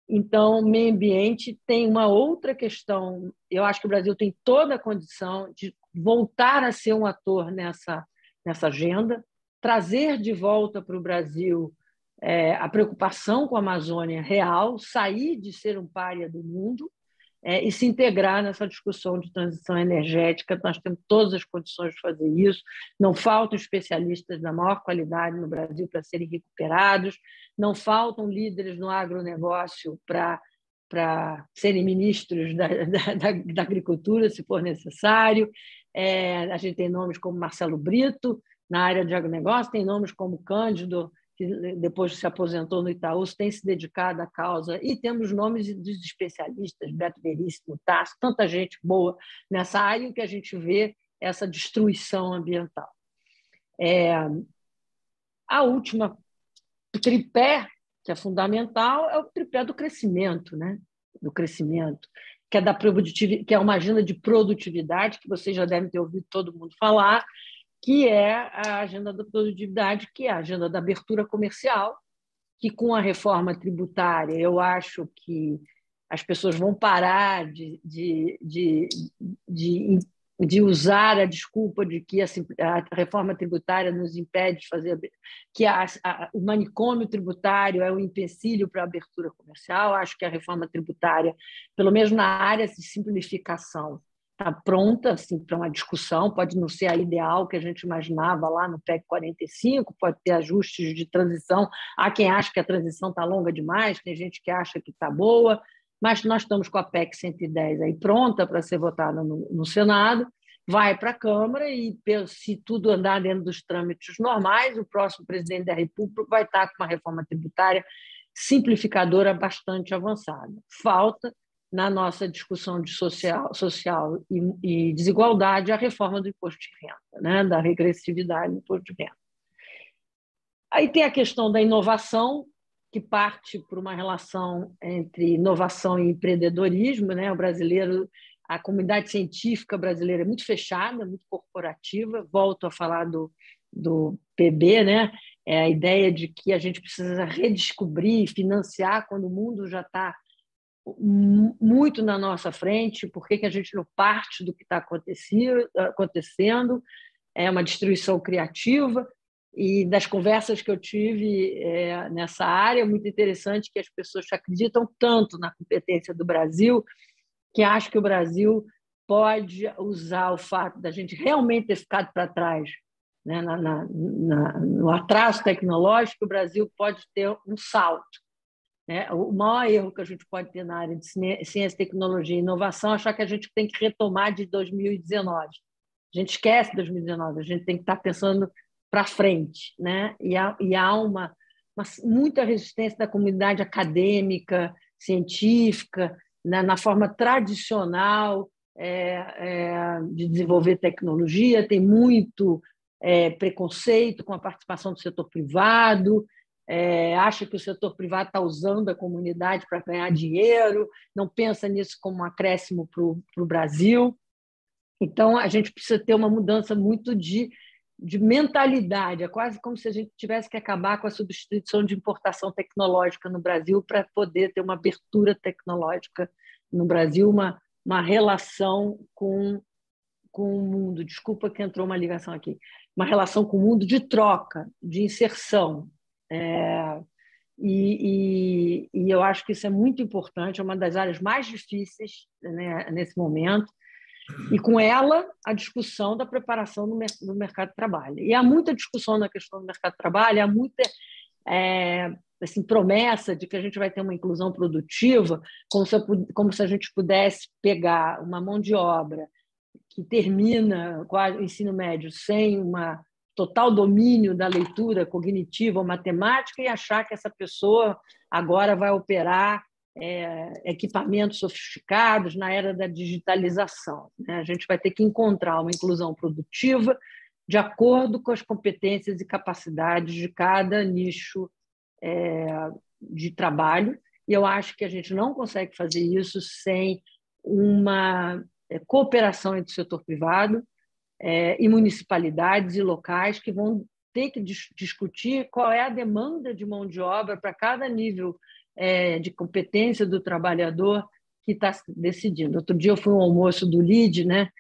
Então, o meio ambiente tem uma outra questão. Eu acho que o Brasil tem toda a condição de voltar a ser um ator nessa agenda, trazer de volta para o Brasil a preocupação com a Amazônia real, sair de ser um pária do mundo e se integrar nessa discussão de transição energética. Nós temos todas as condições de fazer isso. Não faltam especialistas da maior qualidade no Brasil para serem recuperados, não faltam líderes no agronegócio para para serem ministros da agricultura, se for necessário. A gente tem nomes como Marcelo Brito, na área de agronegócio, tem nomes como Cândido, que depois se aposentou no Itaú, tem se dedicado à causa, e temos nomes dos especialistas, Beto Veríssimo, Tasso, tanta gente boa nessa área, em que a gente vê essa destruição ambiental. A última tripé, que é fundamental, é o tripé do crescimento, né? Do crescimento, que é da produtividade, que é uma agenda de produtividade, que vocês já devem ter ouvido todo mundo falar, que é a agenda da produtividade, que é a agenda da abertura comercial, que com a reforma tributária eu acho que as pessoas vão parar de usar a desculpa de que a reforma tributária nos impede de fazer, que o manicômio tributário é um empecilho para a abertura comercial. Acho que a reforma tributária, pelo menos na área de simplificação, está pronta assim, para uma discussão. Pode não ser a ideal que a gente imaginava lá no PEC 45, pode ter ajustes de transição. Há quem acha que a transição está longa demais, tem gente que acha que está boa, mas nós estamos com a PEC 110 aí pronta para ser votada no Senado, vai para a Câmara e, se tudo andar dentro dos trâmites normais, o próximo presidente da República vai estar com uma reforma tributária simplificadora bastante avançada. Falta, na nossa discussão de social e desigualdade, a reforma do imposto de renda, né? Da regressividade do imposto de renda. Aí tem a questão da inovação, que parte por uma relação entre inovação e empreendedorismo, né? O brasileiro, a comunidade científica brasileira é muito fechada, muito corporativa. Volto a falar do PB, né? É a ideia de que a gente precisa redescobrir, financiar quando o mundo já está muito na nossa frente. Por que a gente não parte do que está acontecendo? É uma destruição criativa. E das conversas que eu tive nessa área, é muito interessante que as pessoas acreditam tanto na competência do Brasil, que acham que o Brasil pode usar o fato da gente realmente ter ficado para trás, né, no atraso tecnológico. O Brasil pode ter um salto. O maior erro que a gente pode ter na área de ciência, tecnologia e inovação é achar que a gente tem que retomar de 2019. A gente esquece 2019, a gente tem que estar pensando para frente, né? E há muita resistência da comunidade acadêmica, científica, né, na forma tradicional de desenvolver tecnologia. Tem muito preconceito com a participação do setor privado, acha que o setor privado está usando a comunidade para ganhar dinheiro, não pensa nisso como um acréscimo para o Brasil. Então, a gente precisa ter uma mudança muito de mentalidade. É quase como se a gente tivesse que acabar com a substituição de importação tecnológica no Brasil para poder ter uma abertura tecnológica no Brasil, uma relação com o mundo. Desculpa que entrou uma ligação aqui. Uma relação com o mundo de troca, de inserção. E eu acho que isso é muito importante, é uma das áreas mais difíceis, né, nesse momento. E, com ela, a discussão da preparação no mercado de trabalho. E há muita discussão na questão do mercado de trabalho, há muita assim, promessa de que a gente vai ter uma inclusão produtiva, como se a gente pudesse pegar uma mão de obra que termina com o ensino médio sem total domínio da leitura cognitiva ou matemática e achar que essa pessoa agora vai operar equipamentos sofisticados na era da digitalização, né? A gente vai ter que encontrar uma inclusão produtiva de acordo com as competências e capacidades de cada nicho de trabalho, e eu acho que a gente não consegue fazer isso sem uma cooperação entre o setor privado e municipalidades e locais, que vão ter que discutir qual é a demanda de mão de obra para cada nível de competência do trabalhador que está decidindo. Outro dia eu fui a um almoço do LIDE, né,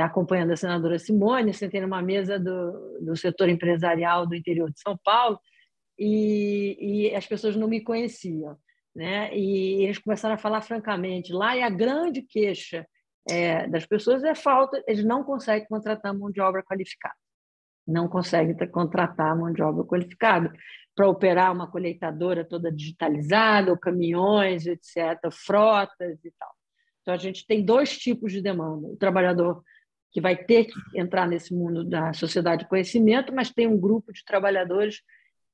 acompanhando a senadora Simone, sentei numa mesa do setor empresarial do interior de São Paulo, e as pessoas não me conheciam, né? E eles começaram a falar francamente lá, e a grande queixa das pessoas é falta, eles não conseguem contratar mão de obra qualificada. não consegue contratar mão de obra qualificada para operar uma colheitadora toda digitalizada, ou caminhões, etc., frotas e tal. Então, a gente tem dois tipos de demanda. O trabalhador que vai ter que entrar nesse mundo da sociedade de conhecimento, mas tem um grupo de trabalhadores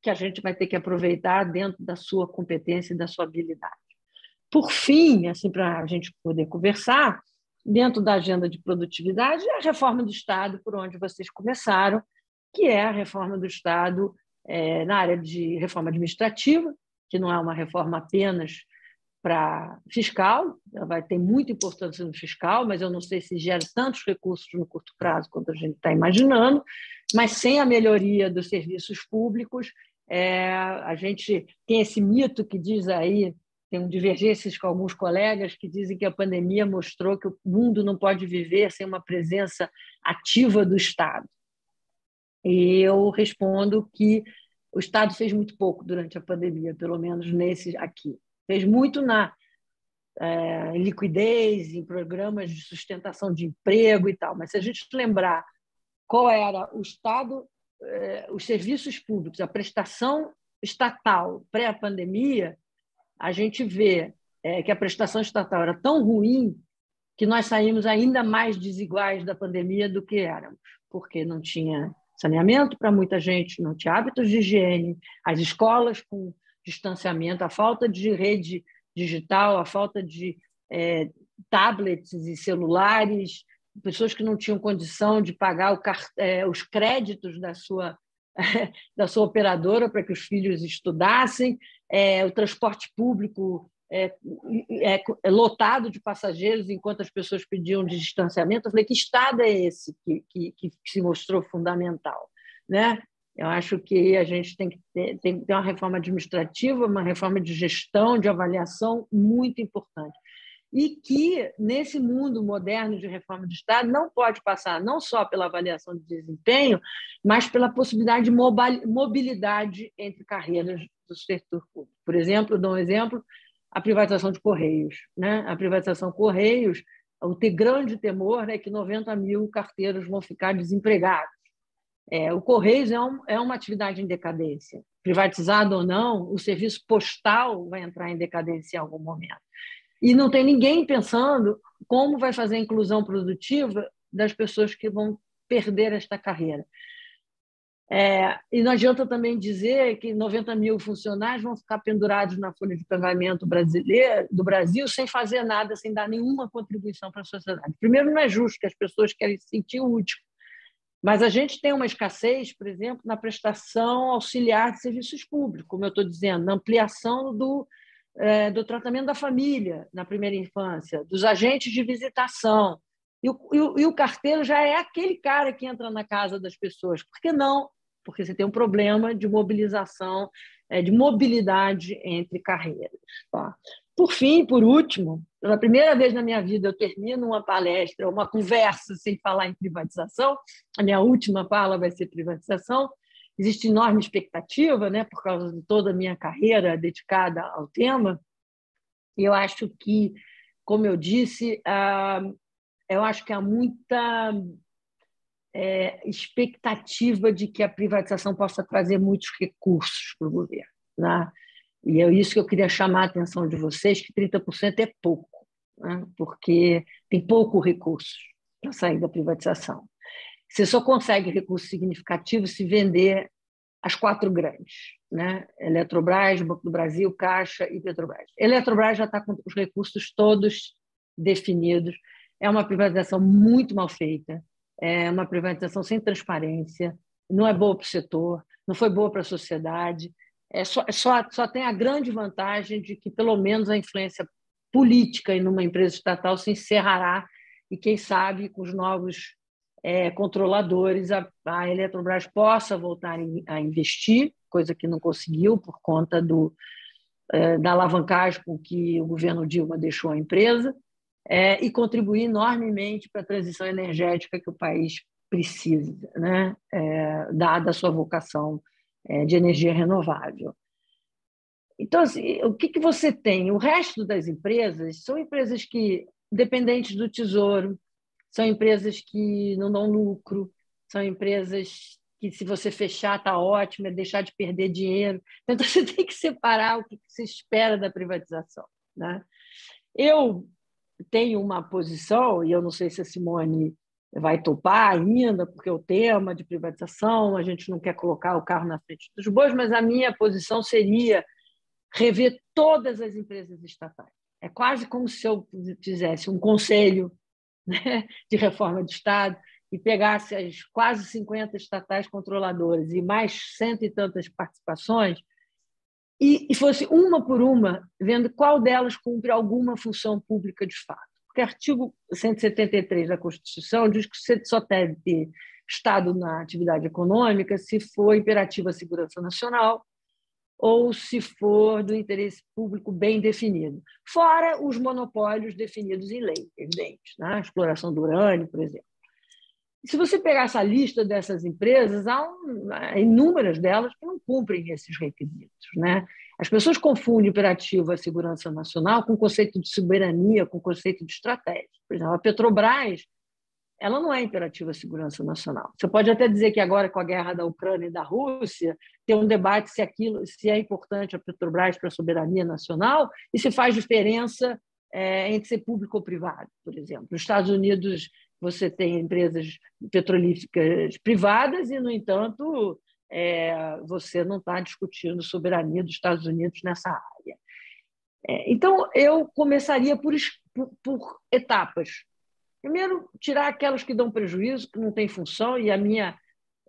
que a gente vai ter que aproveitar dentro da sua competência e da sua habilidade. Por fim, assim, para a gente poder conversar, dentro da agenda de produtividade, a reforma do Estado, por onde vocês começaram, que é a reforma do Estado na área de reforma administrativa, que não é uma reforma apenas para fiscal, ela vai ter muita importância no fiscal, mas eu não sei se gera tantos recursos no curto prazo quanto a gente está imaginando, mas sem a melhoria dos serviços públicos, a gente tem esse mito que diz aí, tem divergências com alguns colegas que dizem que a pandemia mostrou que o mundo não pode viver sem uma presença ativa do Estado. E eu respondo que o Estado fez muito pouco durante a pandemia, pelo menos nesse aqui. Fez muito na liquidez, em programas de sustentação de emprego e tal. Mas se a gente lembrar qual era o Estado, os serviços públicos, a prestação estatal pré-pandemia, a gente vê que a prestação estatal era tão ruim que nós saímos ainda mais desiguais da pandemia do que éramos, porque não tinha saneamento para muita gente, não tinha hábitos de higiene, as escolas com distanciamento, a falta de rede digital, a falta de tablets e celulares, pessoas que não tinham condição de pagar os créditos da sua operadora para que os filhos estudassem, o transporte público lotado de passageiros enquanto as pessoas pediam de distanciamento. Eu falei, que Estado é esse que se mostrou fundamental, né? Eu acho que a gente tem que ter uma reforma administrativa, uma reforma de gestão, de avaliação muito importante. E que, nesse mundo moderno de reforma do Estado, não pode passar não só pela avaliação de desempenho, mas pela possibilidade de mobilidade entre carreiras do setor público. Por exemplo, dou um exemplo, a privatização de Correios, né? A privatização de Correios, o grande temor é que 90 mil carteiros vão ficar desempregados. O Correios é uma atividade em decadência. Privatizado ou não, o serviço postal vai entrar em decadência em algum momento. E não tem ninguém pensando como vai fazer a inclusão produtiva das pessoas que vão perder esta carreira. E não adianta também dizer que 90 mil funcionários vão ficar pendurados na folha de pagamento do Brasil sem fazer nada, sem dar nenhuma contribuição para a sociedade. Primeiro, não é justo, que as pessoas querem se sentir úteis. Mas a gente tem uma escassez, por exemplo, na prestação auxiliar de serviços públicos, como eu estou dizendo, na ampliação do tratamento da família na primeira infância, dos agentes de visitação. E o carteiro já é aquele cara que entra na casa das pessoas. Por que não? Porque você tem um problema de mobilização, de mobilidade entre carreiras. Tá? Por fim, por último, pela primeira vez na minha vida eu termino uma palestra, uma conversa sem falar em privatização. A minha última fala vai ser privatização. Existe enorme expectativa, né, por causa de toda a minha carreira dedicada ao tema. E eu acho que, como eu disse, eu acho que há muita expectativa de que a privatização possa trazer muitos recursos para o governo, né? E é isso que eu queria chamar a atenção de vocês, que 30% é pouco, né? Porque tem pouco recurso para sair da privatização. Você só consegue recurso significativo se vender as 4 grandes, né? Eletrobras, Banco do Brasil, Caixa e Petrobras. Eletrobras já está com os recursos todos definidos. É uma privatização muito mal feita, é uma privatização sem transparência, não é boa para o setor, não foi boa para a sociedade. Só tem a grande vantagem de que, pelo menos, a influência política em uma empresa estatal se encerrará e, quem sabe, com os novos controladores, a Eletrobras possa voltar a investir, coisa que não conseguiu por conta da alavancagem com que o governo Dilma deixou a empresa, e contribuir enormemente para a transição energética que o país precisa, né? Dada a sua vocação de energia renovável. Então, assim, o que você tem? O resto das empresas são empresas que, dependentes do Tesouro, são empresas que não dão lucro, são empresas que se você fechar está ótimo, é deixar de perder dinheiro. Então, você tem que separar o que se espera da privatização, né? Eu tenho uma posição, e eu não sei se a Simone vai topar ainda, porque o tema de privatização, a gente não quer colocar o carro na frente dos bois, mas a minha posição seria rever todas as empresas estatais. É quase como se eu fizesse um conselho, né, de reforma de Estado e pegasse as quase 50 estatais controladoras e mais cento e tantas participações e fosse uma por uma, vendo qual delas cumpre alguma função pública de fato. Porque o artigo 173 da Constituição diz que você só deve ter Estado na atividade econômica se for imperativa a segurança nacional ou se for do interesse público bem definido, fora os monopólios definidos em lei, evidente, né? A exploração do urânio, por exemplo. Se você pegar essa lista dessas empresas, há inúmeras delas que não cumprem esses requisitos, né? As pessoas confundem imperativo à segurança nacional com o conceito de soberania, com o conceito de estratégia. Por exemplo, a Petrobras, ela não é imperativa à segurança nacional. Você pode até dizer que agora, com a guerra da Ucrânia e da Rússia, tem um debate se é importante a Petrobras para a soberania nacional e se faz diferença entre ser público ou privado, por exemplo. Nos Estados Unidos, você tem empresas petrolíferas privadas e, no entanto, você não está discutindo soberania dos Estados Unidos nessa área. Então, eu começaria por etapas. Primeiro, tirar aquelas que dão prejuízo, que não têm função, e a minha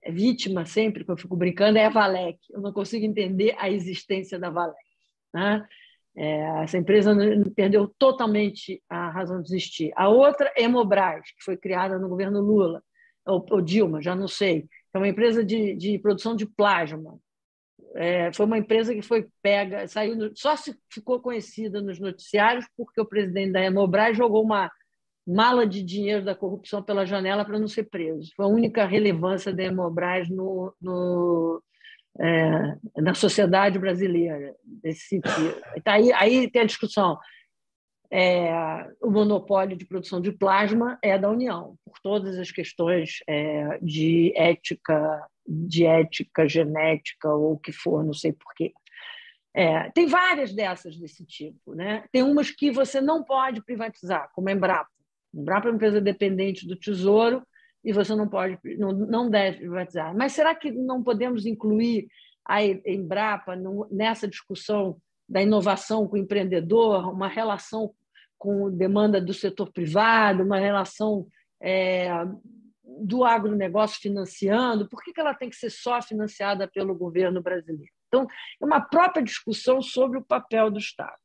vítima sempre, que eu fico brincando, é a Valec. Eu não consigo entender a existência da Valec, né? Essa empresa perdeu totalmente a razão de existir. A outra é a Hemobras, que foi criada no governo Lula, ou Dilma, já não sei. É uma empresa de produção de plasma. Foi uma empresa que foi pega, só se ficou conhecida nos noticiários porque o presidente da Hemobras jogou uma mala de dinheiro da corrupção pela janela para não ser preso. Foi a única relevância da Hemobras na sociedade brasileira. Aí tem a discussão. O monopólio de produção de plasma é da União, por todas as questões de ética, genética ou o que for, não sei porquê. Tem várias dessas desse tipo, né? Tem umas que você não pode privatizar, como a Embrapa. A Embrapa é uma empresa dependente do Tesouro e você não deve privatizar. Mas será que não podemos incluir a Embrapa nessa discussão da inovação com o empreendedor, uma relação com demanda do setor privado, uma relação do agronegócio financiando? Por que ela tem que ser só financiada pelo governo brasileiro? Então, é uma própria discussão sobre o papel do Estado.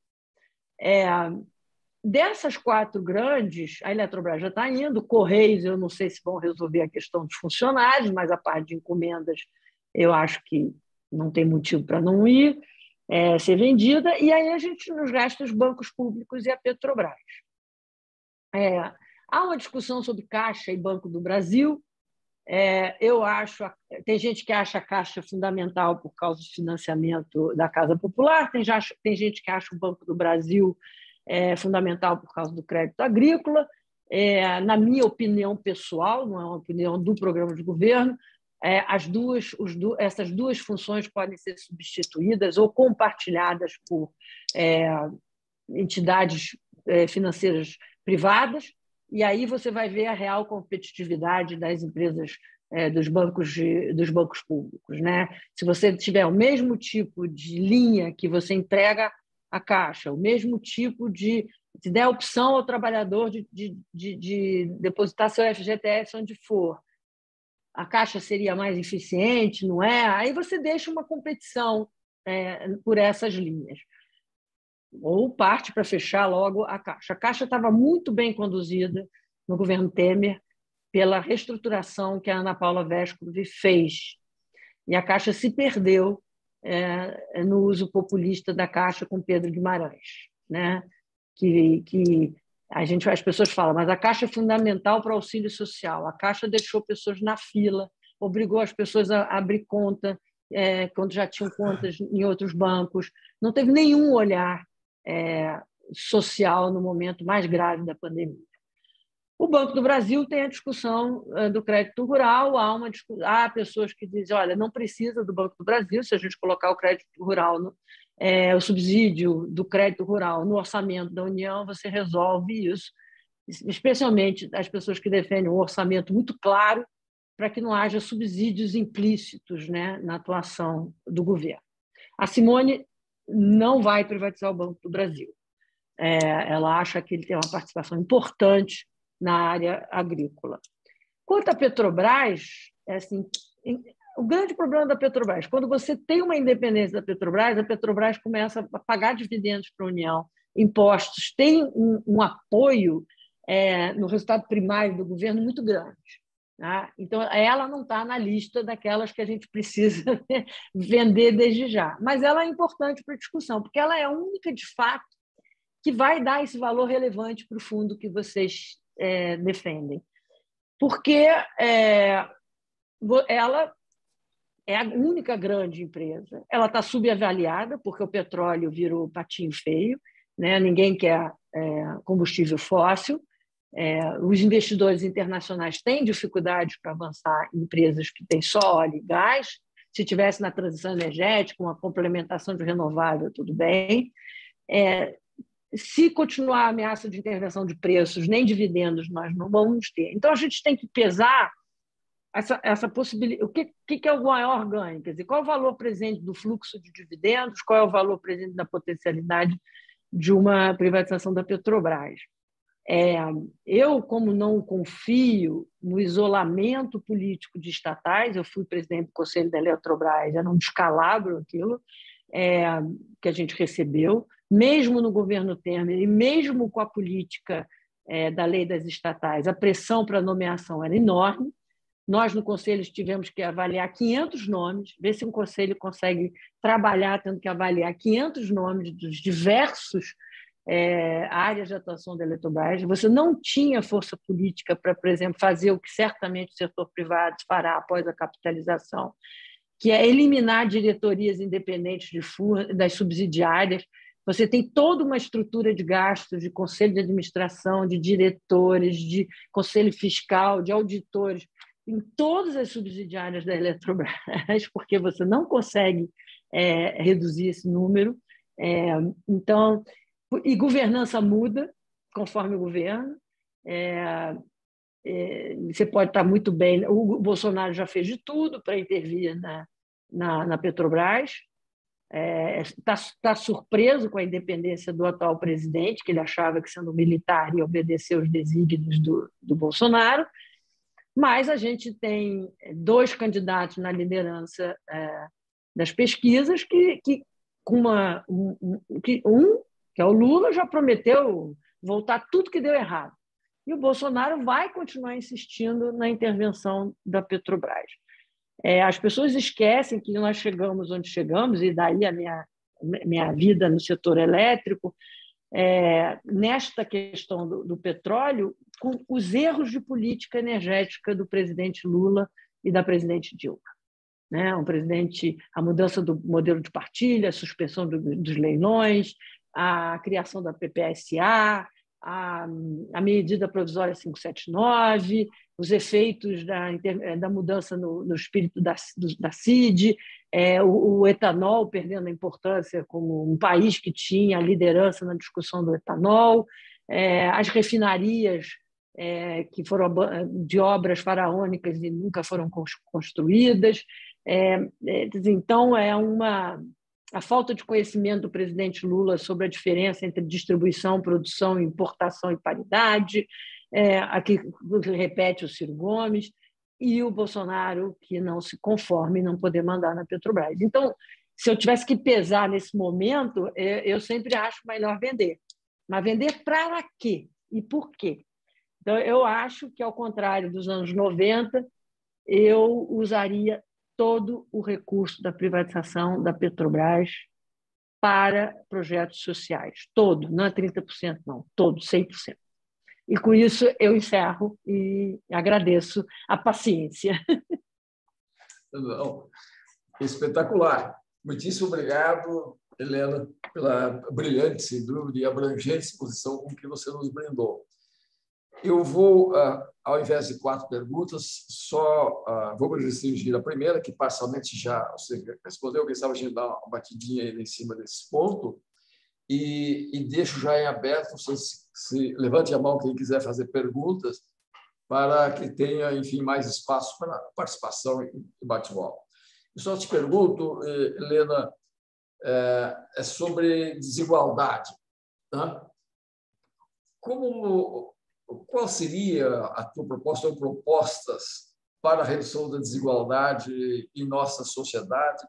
Dessas 4 grandes, a Eletrobras já está indo, Correios, eu não sei se vão resolver a questão dos funcionários, mas a parte de encomendas eu acho que não tem motivo para não ir, ser vendida, e aí a gente nos gasta os bancos públicos e a Petrobras. Há uma discussão sobre Caixa e Banco do Brasil. Eu acho, tem gente que acha a Caixa fundamental por causa do financiamento da Casa Popular, tem gente que acha o Banco do Brasil fundamental por causa do crédito agrícola. Na minha opinião pessoal, não é uma opinião do programa de governo, essas duas funções podem ser substituídas ou compartilhadas por entidades financeiras privadas, e aí você vai ver a real competitividade das empresas dos bancos públicos, né? Se você tiver o mesmo tipo de linha que você entrega à Caixa, o mesmo tipo de... Se der a opção ao trabalhador de depositar seu FGTS onde for, a Caixa seria mais eficiente, não é? Aí você deixa uma competição por essas linhas. Ou parte para fechar logo a Caixa. A Caixa estava muito bem conduzida no governo Temer pela reestruturação que a Ana Paula Vescovi fez. E a Caixa se perdeu no uso populista da Caixa com Pedro Guimarães, né? Que as pessoas falam, mas a Caixa é fundamental para o auxílio social. A Caixa deixou pessoas na fila, obrigou as pessoas a abrir conta quando já tinham contas em outros bancos. Não teve nenhum olhar social no momento mais grave da pandemia. O Banco do Brasil tem a discussão do crédito rural. Há pessoas que dizem, olha, não precisa do Banco do Brasil, se a gente colocar o crédito rural, o subsídio do crédito rural no orçamento da União, você resolve isso, especialmente as pessoas que defendem um orçamento muito claro para que não haja subsídios implícitos, né, na atuação do governo. A Simone não vai privatizar o Banco do Brasil. Ela acha que ele tem uma participação importante na área agrícola. Quanto à Petrobras, assim, o grande problema da Petrobras, quando você tem uma independência da Petrobras, a Petrobras começa a pagar dividendos para a União, impostos, tem um apoio no resultado primário do governo muito grande. Tá? Então, ela não está na lista daquelas que a gente precisa vender desde já, mas ela é importante para a discussão, porque ela é a única, de fato, que vai dar esse valor relevante para o fundo que vocês defendem. Porque ela é a única grande empresa. Ela está subavaliada, porque o petróleo virou patinho feio, né? Ninguém quer combustível fóssil. Os investidores internacionais têm dificuldades para avançar em empresas que têm só óleo e gás. Se tivesse na transição energética, uma complementação de renovável, tudo bem. Se continuar a ameaça de intervenção de preços, nem dividendos nós não vamos ter. Então, a gente tem que pesar essa possibilidade. O que é o maior ganho? Quer dizer, qual é o valor presente do fluxo de dividendos? Qual é o valor presente da potencialidade de uma privatização da Petrobras? Eu, como não confio no isolamento político de estatais, eu fui presidente do Conselho da Eletrobras, era um descalabro aquilo que a gente recebeu, mesmo no governo Temer e mesmo com a política da lei das estatais, a pressão para a nomeação era enorme. Nós, no Conselho, tivemos que avaliar 500 nomes, ver se um conselho consegue trabalhar tendo que avaliar 500 nomes dos diversos áreas de atuação da Eletrobras. Você não tinha força política para, por exemplo, fazer o que certamente o setor privado fará após a capitalização, que é eliminar diretorias independentes das subsidiárias. Você tem toda uma estrutura de gastos, de conselho de administração, de diretores, de conselho fiscal, de auditores, em todas as subsidiárias da Eletrobras, porque você não consegue reduzir esse número. Então, e governança muda conforme o governo. Você pode estar muito bem. O Bolsonaro já fez de tudo para intervir na Petrobras. Está surpreso com a independência do atual presidente, que ele achava que, sendo militar, ia obedecer os desígnios do Bolsonaro. Mas a gente tem 2 candidatos na liderança das pesquisas que que é o Lula, já prometeu voltar tudo que deu errado. E o Bolsonaro vai continuar insistindo na intervenção da Petrobras. As pessoas esquecem que nós chegamos onde chegamos, e daí a minha vida no setor elétrico, nesta questão do petróleo, com os erros de política energética do presidente Lula e da presidente Dilma. A mudança do modelo de partilha, a suspensão dos leilões, a criação da PPSA, a medida provisória 579, os efeitos da mudança no espírito da CID, o etanol perdendo a importância como um país que tinha a liderança na discussão do etanol, as refinarias que foram de obras faraônicas e nunca foram construídas. Então, a falta de conhecimento do presidente Lula sobre a diferença entre distribuição, produção, importação e paridade, aqui repete o Ciro Gomes, e o Bolsonaro, que não se conforma em não poder mandar na Petrobras. Então, se eu tivesse que pesar nesse momento, eu sempre acho melhor vender. Mas vender para quê? E por quê? Então, eu acho que, ao contrário dos anos 90, eu usaria todo o recurso da privatização da Petrobras para projetos sociais. Todo, não é 30%, não, todo, 100%. E, com isso, eu encerro e agradeço a paciência. Não, espetacular. Muitíssimo obrigado, Helena, pela brilhante, sem dúvida, e abrangente exposição com que você nos brindou. Eu vou, ao invés de 4 perguntas, só vou me restringir a primeira, que parcialmente já você respondeu, quem sabe a gente dá uma batidinha aí em cima desse ponto, e deixo já em aberto, vocês se levante a mão quem quiser fazer perguntas, para que tenha, enfim, mais espaço para participação e bate-bola. Eu só te pergunto, Helena, é sobre desigualdade. Tá? Qual seria a tua proposta ou propostas para a redução da desigualdade em nossa sociedade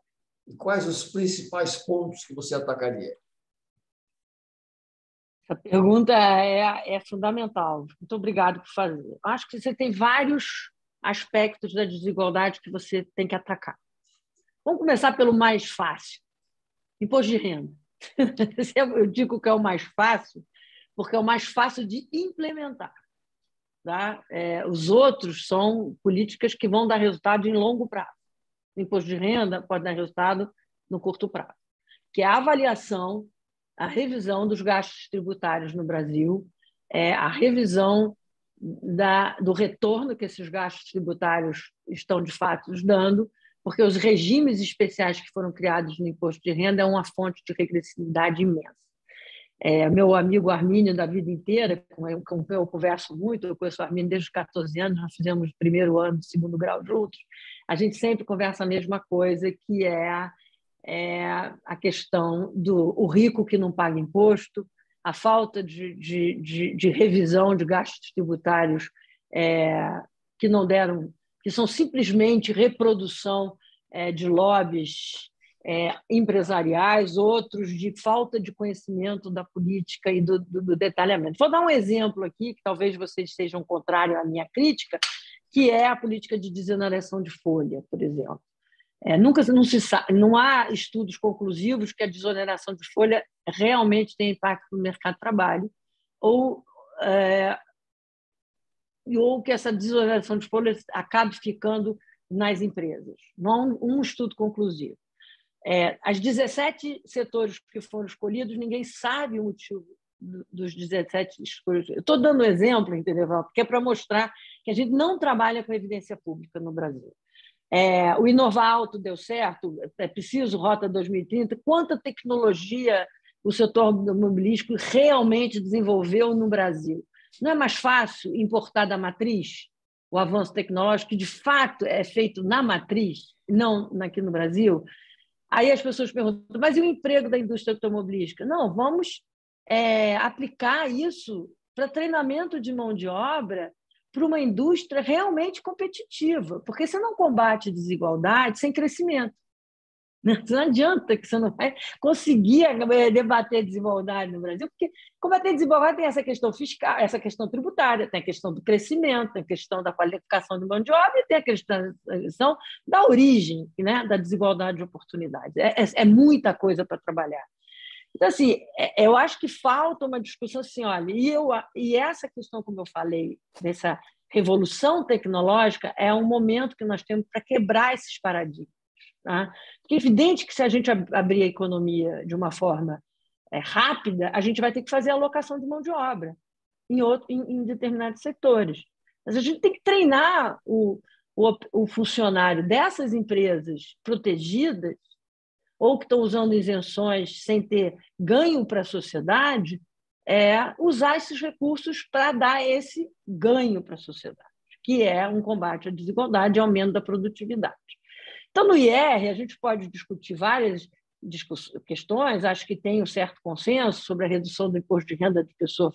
e quais os principais pontos que você atacaria? Essa pergunta é fundamental. Muito obrigado por fazer. Acho que você tem vários aspectos da desigualdade que você tem que atacar. Vamos começar pelo mais fácil. Imposto de renda. Eu digo que é o mais fácil porque é o mais fácil de implementar. Tá? Os outros são políticas que vão dar resultado em longo prazo. O imposto de renda pode dar resultado no curto prazo, que é a avaliação, a revisão dos gastos tributários no Brasil, a revisão do retorno que esses gastos tributários estão, de fato, nos dando, porque os regimes especiais que foram criados no imposto de renda é uma fonte de regressividade imensa. Meu amigo Armínio, da vida inteira, com quem eu converso muito, eu conheço o Armínio desde os 14 anos, nós fizemos primeiro ano de segundo grau juntos, a gente sempre conversa a mesma coisa, que é a questão do rico que não paga imposto, a falta de revisão de gastos tributários que não deram, que são simplesmente reprodução de lobbies empresariais, outros de falta de conhecimento da política e do detalhamento. Vou dar um exemplo aqui, que talvez vocês sejam contrários à minha crítica, que é a política de desoneração de folha, por exemplo. Não há estudos conclusivos que a desoneração de folha realmente tem impacto no mercado de trabalho ou que essa desoneração de folha acabe ficando nas empresas. Não há um estudo conclusivo. As 17 setores que foram escolhidos, ninguém sabe o motivo dos 17 escolhidos. Eu estou dando exemplo, entendeu? Porque é para mostrar que a gente não trabalha com evidência pública no Brasil. O Inovar Alto deu certo, é preciso Rota 2030. Quanta tecnologia o setor automobilístico realmente desenvolveu no Brasil? Não é mais fácil importar da matriz o avanço tecnológico que, de fato, é feito na matriz, não aqui no Brasil? Aí as pessoas perguntam, mas e o emprego da indústria automobilística? Não, vamos aplicar isso para treinamento de mão de obra para uma indústria realmente competitiva, porque você não combate desigualdade sem crescimento. Não adianta que você não vai conseguir debater desigualdade no Brasil, porque combater desigualdade tem essa questão fiscal, essa questão tributária, tem a questão do crescimento, tem a questão da qualificação de mão de obra e tem a questão da origem, né, da desigualdade de oportunidades. É muita coisa para trabalhar. Então, assim, eu acho que falta uma discussão assim, olha, e essa questão, como eu falei, dessa revolução tecnológica, é um momento que nós temos para quebrar esses paradigmas. Tá? Porque é evidente que se a gente abrir a economia de uma forma rápida, a gente vai ter que fazer a alocação de mão de obra em determinados setores. Mas a gente tem que treinar o funcionário dessas empresas protegidas ou que estão usando isenções sem ter ganho para a sociedade, usar esses recursos para dar esse ganho para a sociedade, que é um combate à desigualdade e aumento da produtividade. Então, no IR, a gente pode discutir várias questões, acho que tem um certo consenso sobre a redução do imposto de renda de pessoa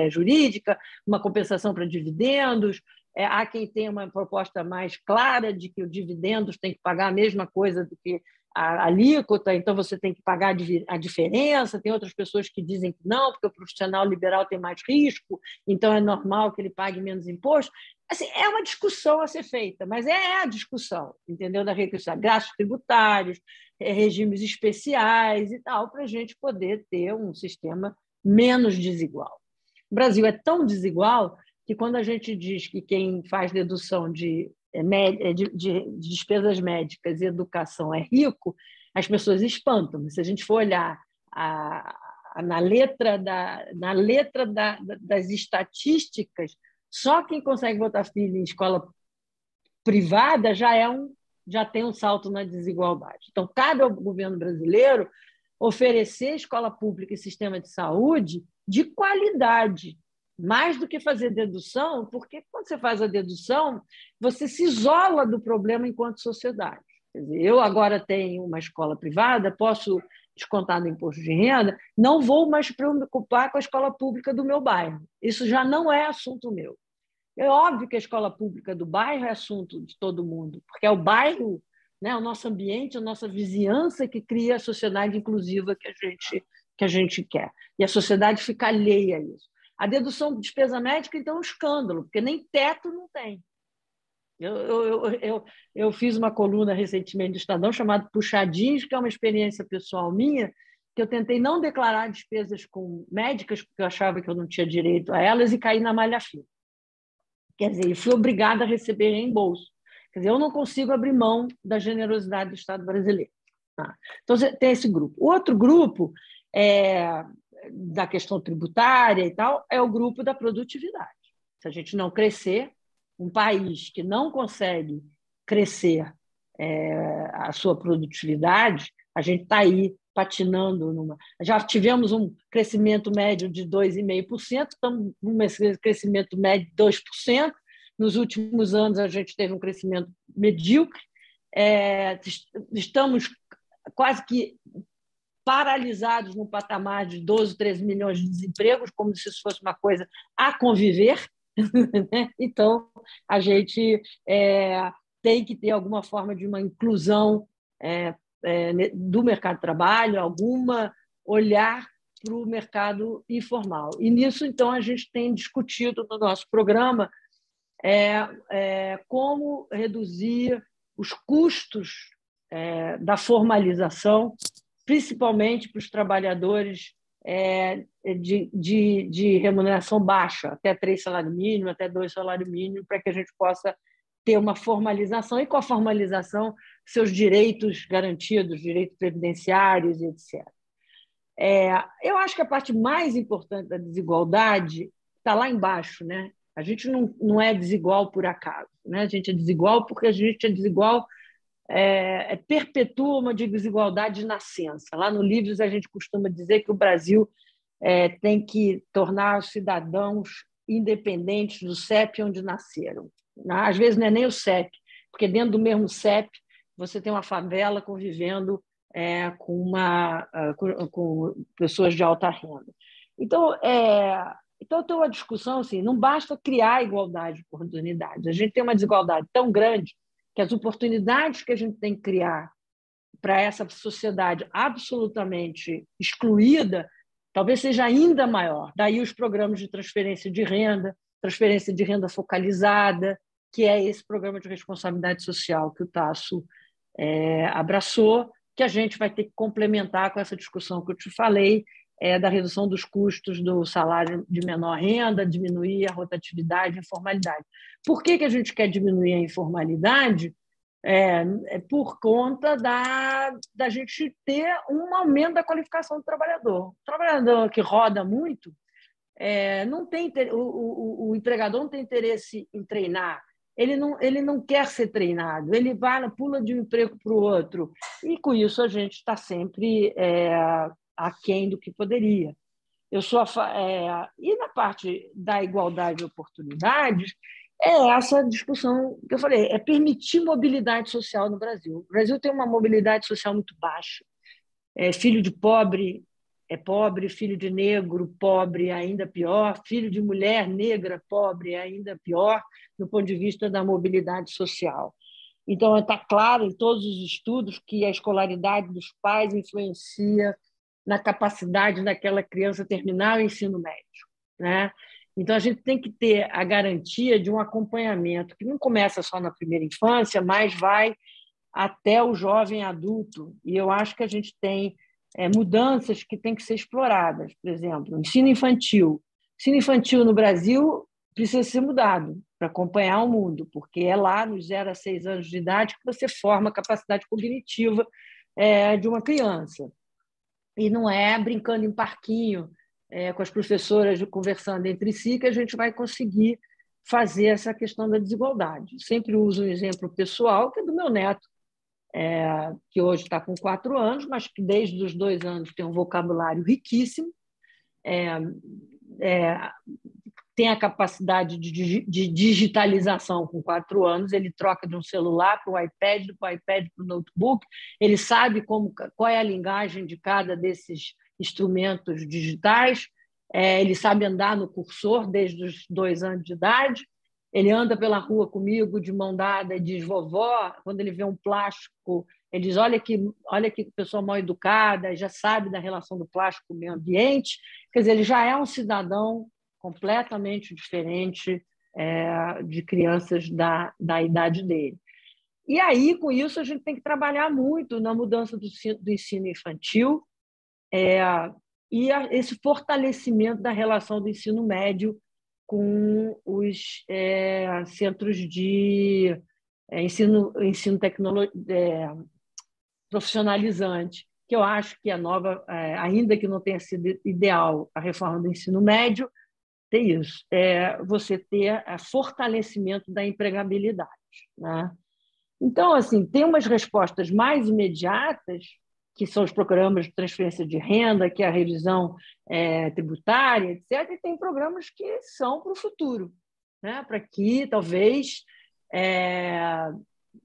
jurídica, uma compensação para dividendos. Há quem tenha uma proposta mais clara de que os dividendos têm que pagar a mesma coisa do que a alíquota, então você tem que pagar a diferença. Tem outras pessoas que dizem que não, porque o profissional liberal tem mais risco, então é normal que ele pague menos imposto. Assim, é uma discussão a ser feita, mas é a discussão, entendeu? Da redução de gastos tributários, regimes especiais e tal, para a gente poder ter um sistema menos desigual. O Brasil é tão desigual que quando a gente diz que quem faz dedução de despesas médicas e educação é rico, as pessoas espantam. Se a gente for olhar das estatísticas, só quem consegue botar filho em escola privada já tem um salto na desigualdade. Então, cabe ao governo brasileiro oferecer escola pública e sistema de saúde de qualidade, mais do que fazer dedução, porque quando você faz a dedução, você se isola do problema enquanto sociedade. Quer dizer, eu agora tenho uma escola privada, posso descontar no imposto de renda, não vou mais preocupar com a escola pública do meu bairro. Isso já não é assunto meu. É óbvio que a escola pública do bairro é assunto de todo mundo, porque é o bairro, né, o nosso ambiente, a nossa vizinhança que cria a sociedade inclusiva que a gente quer. E a sociedade fica alheia a isso. A dedução de despesa médica, então, é um escândalo, porque nem teto não tem. Eu fiz uma coluna recentemente do Estadão chamada Puxadinhos, que é uma experiência pessoal minha, que eu tentei não declarar despesas com médicas, porque eu achava que eu não tinha direito a elas, e caí na malha fina. Quer dizer, eu fui obrigada a receber reembolso. Quer dizer, eu não consigo abrir mão da generosidade do Estado brasileiro. Tá? Então, tem esse grupo. O outro grupo, da questão tributária e tal, é o grupo da produtividade. Se a gente não crescer, um país que não consegue crescer a sua produtividade, a gente está aí patinando. Já tivemos um crescimento médio de 2,5%, estamos num crescimento médio de 2%. Nos últimos anos, a gente teve um crescimento medíocre. Estamos quase que paralisados num patamar de 12, 13 milhões de desempregos, como se isso fosse uma coisa a conviver. Então, a gente tem que ter alguma forma de uma inclusão do mercado de trabalho, alguma olhar para o mercado informal. E nisso, então, a gente tem discutido no nosso programa como reduzir os custos da formalização, principalmente para os trabalhadores de remuneração baixa, até 3 salários mínimos, até 2 salários mínimos, para que a gente possa ter uma formalização e, com a formalização, seus direitos garantidos, direitos previdenciários, etc. Eu acho que a parte mais importante da desigualdade está lá embaixo, né? A gente não é desigual por acaso, né? A gente é desigual porque a gente é desigual, perpetua uma desigualdade de nascença. Lá no Livros, a gente costuma dizer que o Brasil tem que tornar os cidadãos independentes do CEP onde nasceram. Às vezes não é nem o CEP, porque dentro do mesmo CEP você tem uma favela convivendo com pessoas de alta renda. Então, tem uma discussão assim, não basta criar igualdade de oportunidades. A gente tem uma desigualdade tão grande que as oportunidades que a gente tem que criar para essa sociedade absolutamente excluída talvez seja ainda maior. Daí os programas de transferência de renda focalizada, que é esse programa de responsabilidade social que o Tasso abraçou, que a gente vai ter que complementar com essa discussão que eu te falei, da redução dos custos do salário de menor renda, diminuir a rotatividade e a informalidade. Por que a gente quer diminuir a informalidade? Por conta da gente ter um aumento da qualificação do trabalhador. O trabalhador que roda muito, não tem, o empregador não tem interesse em treinar, ele não quer ser treinado, ele pula de um emprego para o outro, e com isso a gente está sempre aquém do que poderia. E na parte da igualdade de oportunidades, essa discussão que eu falei, permitir mobilidade social no Brasil. O Brasil tem uma mobilidade social muito baixa. Filho de pobre é pobre, filho de negro pobre ainda pior, filho de mulher negra pobre ainda pior, do ponto de vista da mobilidade social. Então, está claro em todos os estudos que a escolaridade dos pais influencia na capacidade daquela criança terminar o ensino médio, né? Então, a gente tem que ter a garantia de um acompanhamento que não começa só na primeira infância, mas vai até o jovem adulto. E eu acho que a gente tem mudanças que têm que ser exploradas. Por exemplo, ensino infantil. Ensino infantil no Brasil precisa ser mudado para acompanhar o mundo, porque é lá, nos 0 a 6 anos de idade, que você forma a capacidade cognitiva de uma criança. e não é brincando em parquinho, com as professoras conversando entre si, que a gente vai conseguir fazer essa questão da desigualdade. Sempre uso um exemplo pessoal, que é do meu neto, que hoje está com 4 anos, mas que desde os 2 anos tem um vocabulário riquíssimo, tem a capacidade de digitalização com 4 anos, ele troca de um celular para o iPad, do iPad para o notebook, ele sabe qual é a linguagem de cada desses instrumentos digitais, ele sabe andar no cursor desde os 2 anos de idade, ele anda pela rua comigo de mão dada e diz vovó, quando ele vê um plástico, ele diz olha que pessoa mal educada, já sabe da relação do plástico com o meio ambiente, quer dizer, ele já é um cidadão completamente diferente de crianças da idade dele. E aí, com isso, a gente tem que trabalhar muito na mudança do ensino infantil e esse fortalecimento da relação do ensino médio com os centros de ensino profissionalizante, que eu acho que a nova, ainda que não tenha sido ideal a reforma do ensino médio, tem isso, você ter fortalecimento da empregabilidade, né? Então, assim, tem umas respostas mais imediatas, que são os programas de transferência de renda, que é a revisão tributária, etc., e tem programas que são para o futuro, né? Para que, talvez,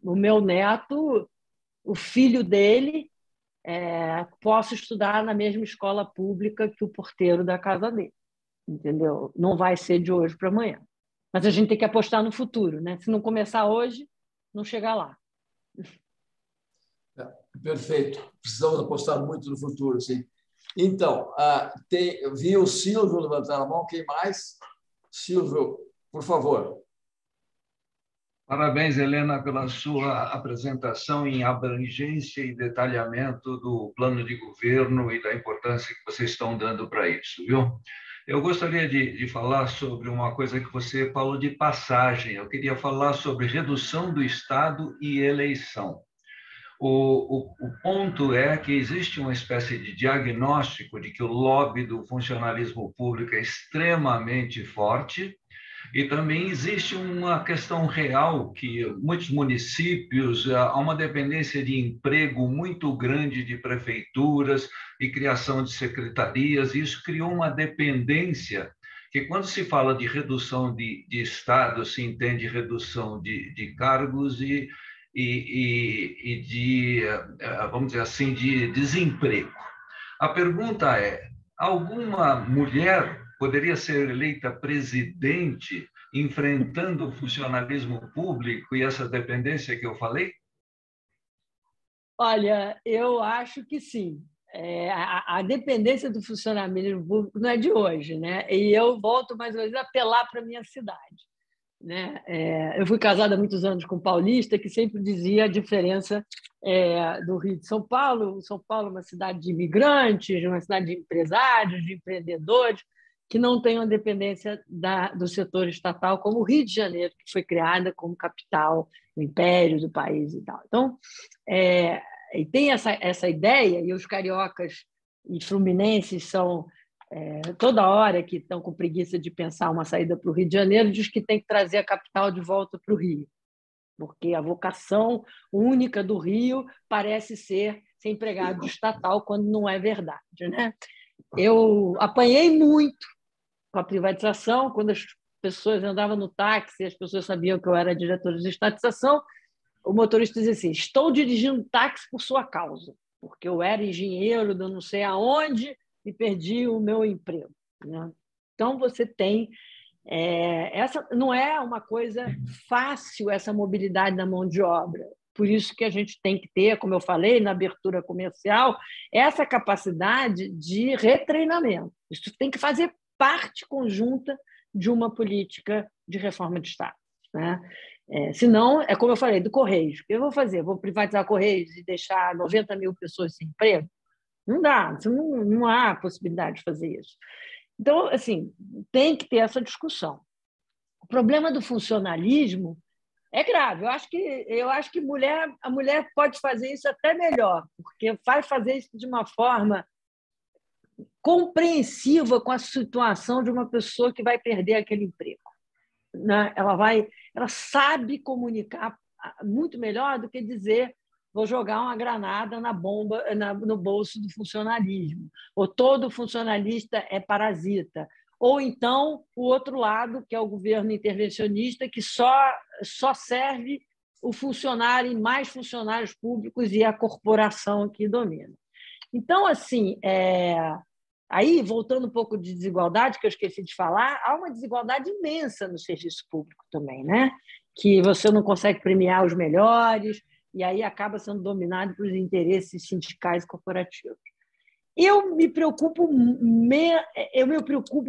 o meu neto, o filho dele, possa estudar na mesma escola pública que o porteiro da casa dele. Entendeu? Não vai ser de hoje para amanhã. Mas a gente tem que apostar no futuro, né? Se não começar hoje, não chega lá. Perfeito. Precisamos apostar muito no futuro, sim. Então, vi o Silvio levantar a mão. Quem mais? Silvio, por favor. Parabéns, Helena, pela sua apresentação em abrangência e detalhamento do plano de governo e da importância que vocês estão dando para isso, viu? Eu gostaria de falar sobre uma coisa que você falou de passagem. Eu queria falar sobre redução do Estado e eleição. O ponto é que existe uma espécie de diagnóstico de que o lobby do funcionalismo público é extremamente forte e também existe uma questão real que muitos municípios, há uma dependência de emprego muito grande de prefeituras e criação de secretarias, e isso criou uma dependência que, quando se fala de redução de Estado, se entende redução de cargos e de, vamos dizer assim, de desemprego. A pergunta é, alguma mulher poderia ser eleita presidente enfrentando o funcionalismo público e essa dependência que eu falei? Olha, eu acho que sim. A dependência do funcionamento público não é de hoje, né? E eu volto mais uma vez a apelar para a minha cidade, né? Eu fui casada há muitos anos com um paulista que sempre dizia a diferença do Rio de São Paulo. São Paulo é uma cidade de imigrantes, uma cidade de empresários, de empreendedores, que não tem uma dependência do setor estatal, como o Rio de Janeiro, que foi criada como capital, o império do país e tal. Então, e tem essa ideia, e os cariocas e fluminenses são, toda hora que estão com preguiça de pensar uma saída para o Rio de Janeiro, diz que tem que trazer a capital de volta para o Rio, porque a vocação única do Rio parece ser empregado estatal, quando não é verdade, né? Eu apanhei muito com a privatização, quando as pessoas andavam no táxi, as pessoas sabiam que eu era diretora de estatização, o motorista dizia assim, estou dirigindo táxi por sua causa, porque eu era engenheiro de não sei aonde e perdi o meu emprego, né? Então, você tem... essa não é uma coisa fácil, essa mobilidade da mão de obra. Por isso que a gente tem que ter, como eu falei, na abertura comercial, essa capacidade de retreinamento. Isso tem que fazer parte conjunta de uma política de reforma de Estado, né? Senão, é como eu falei, do Correios. O que eu vou fazer? Vou privatizar Correios e deixar 90 mil pessoas sem emprego? Não dá, não há possibilidade de fazer isso. Então, assim, tem que ter essa discussão. O problema do funcionalismo é grave. Eu acho que a mulher pode fazer isso até melhor, porque vai fazer isso de uma forma compreensiva com a situação de uma pessoa que vai perder aquele emprego, né? Ela sabe comunicar muito melhor do que dizer vou jogar uma granada na bomba, no bolso do funcionalismo, ou todo funcionalista é parasita, ou então o outro lado, que é o governo intervencionista, que só serve o funcionário e mais funcionários públicos e a corporação que domina. Então, assim, aí, voltando um pouco de desigualdade, que eu esqueci de falar, há uma desigualdade imensa no serviço público também, né? Que você não consegue premiar os melhores, e aí acaba sendo dominado pelos interesses sindicais e corporativos. Eu me preocupo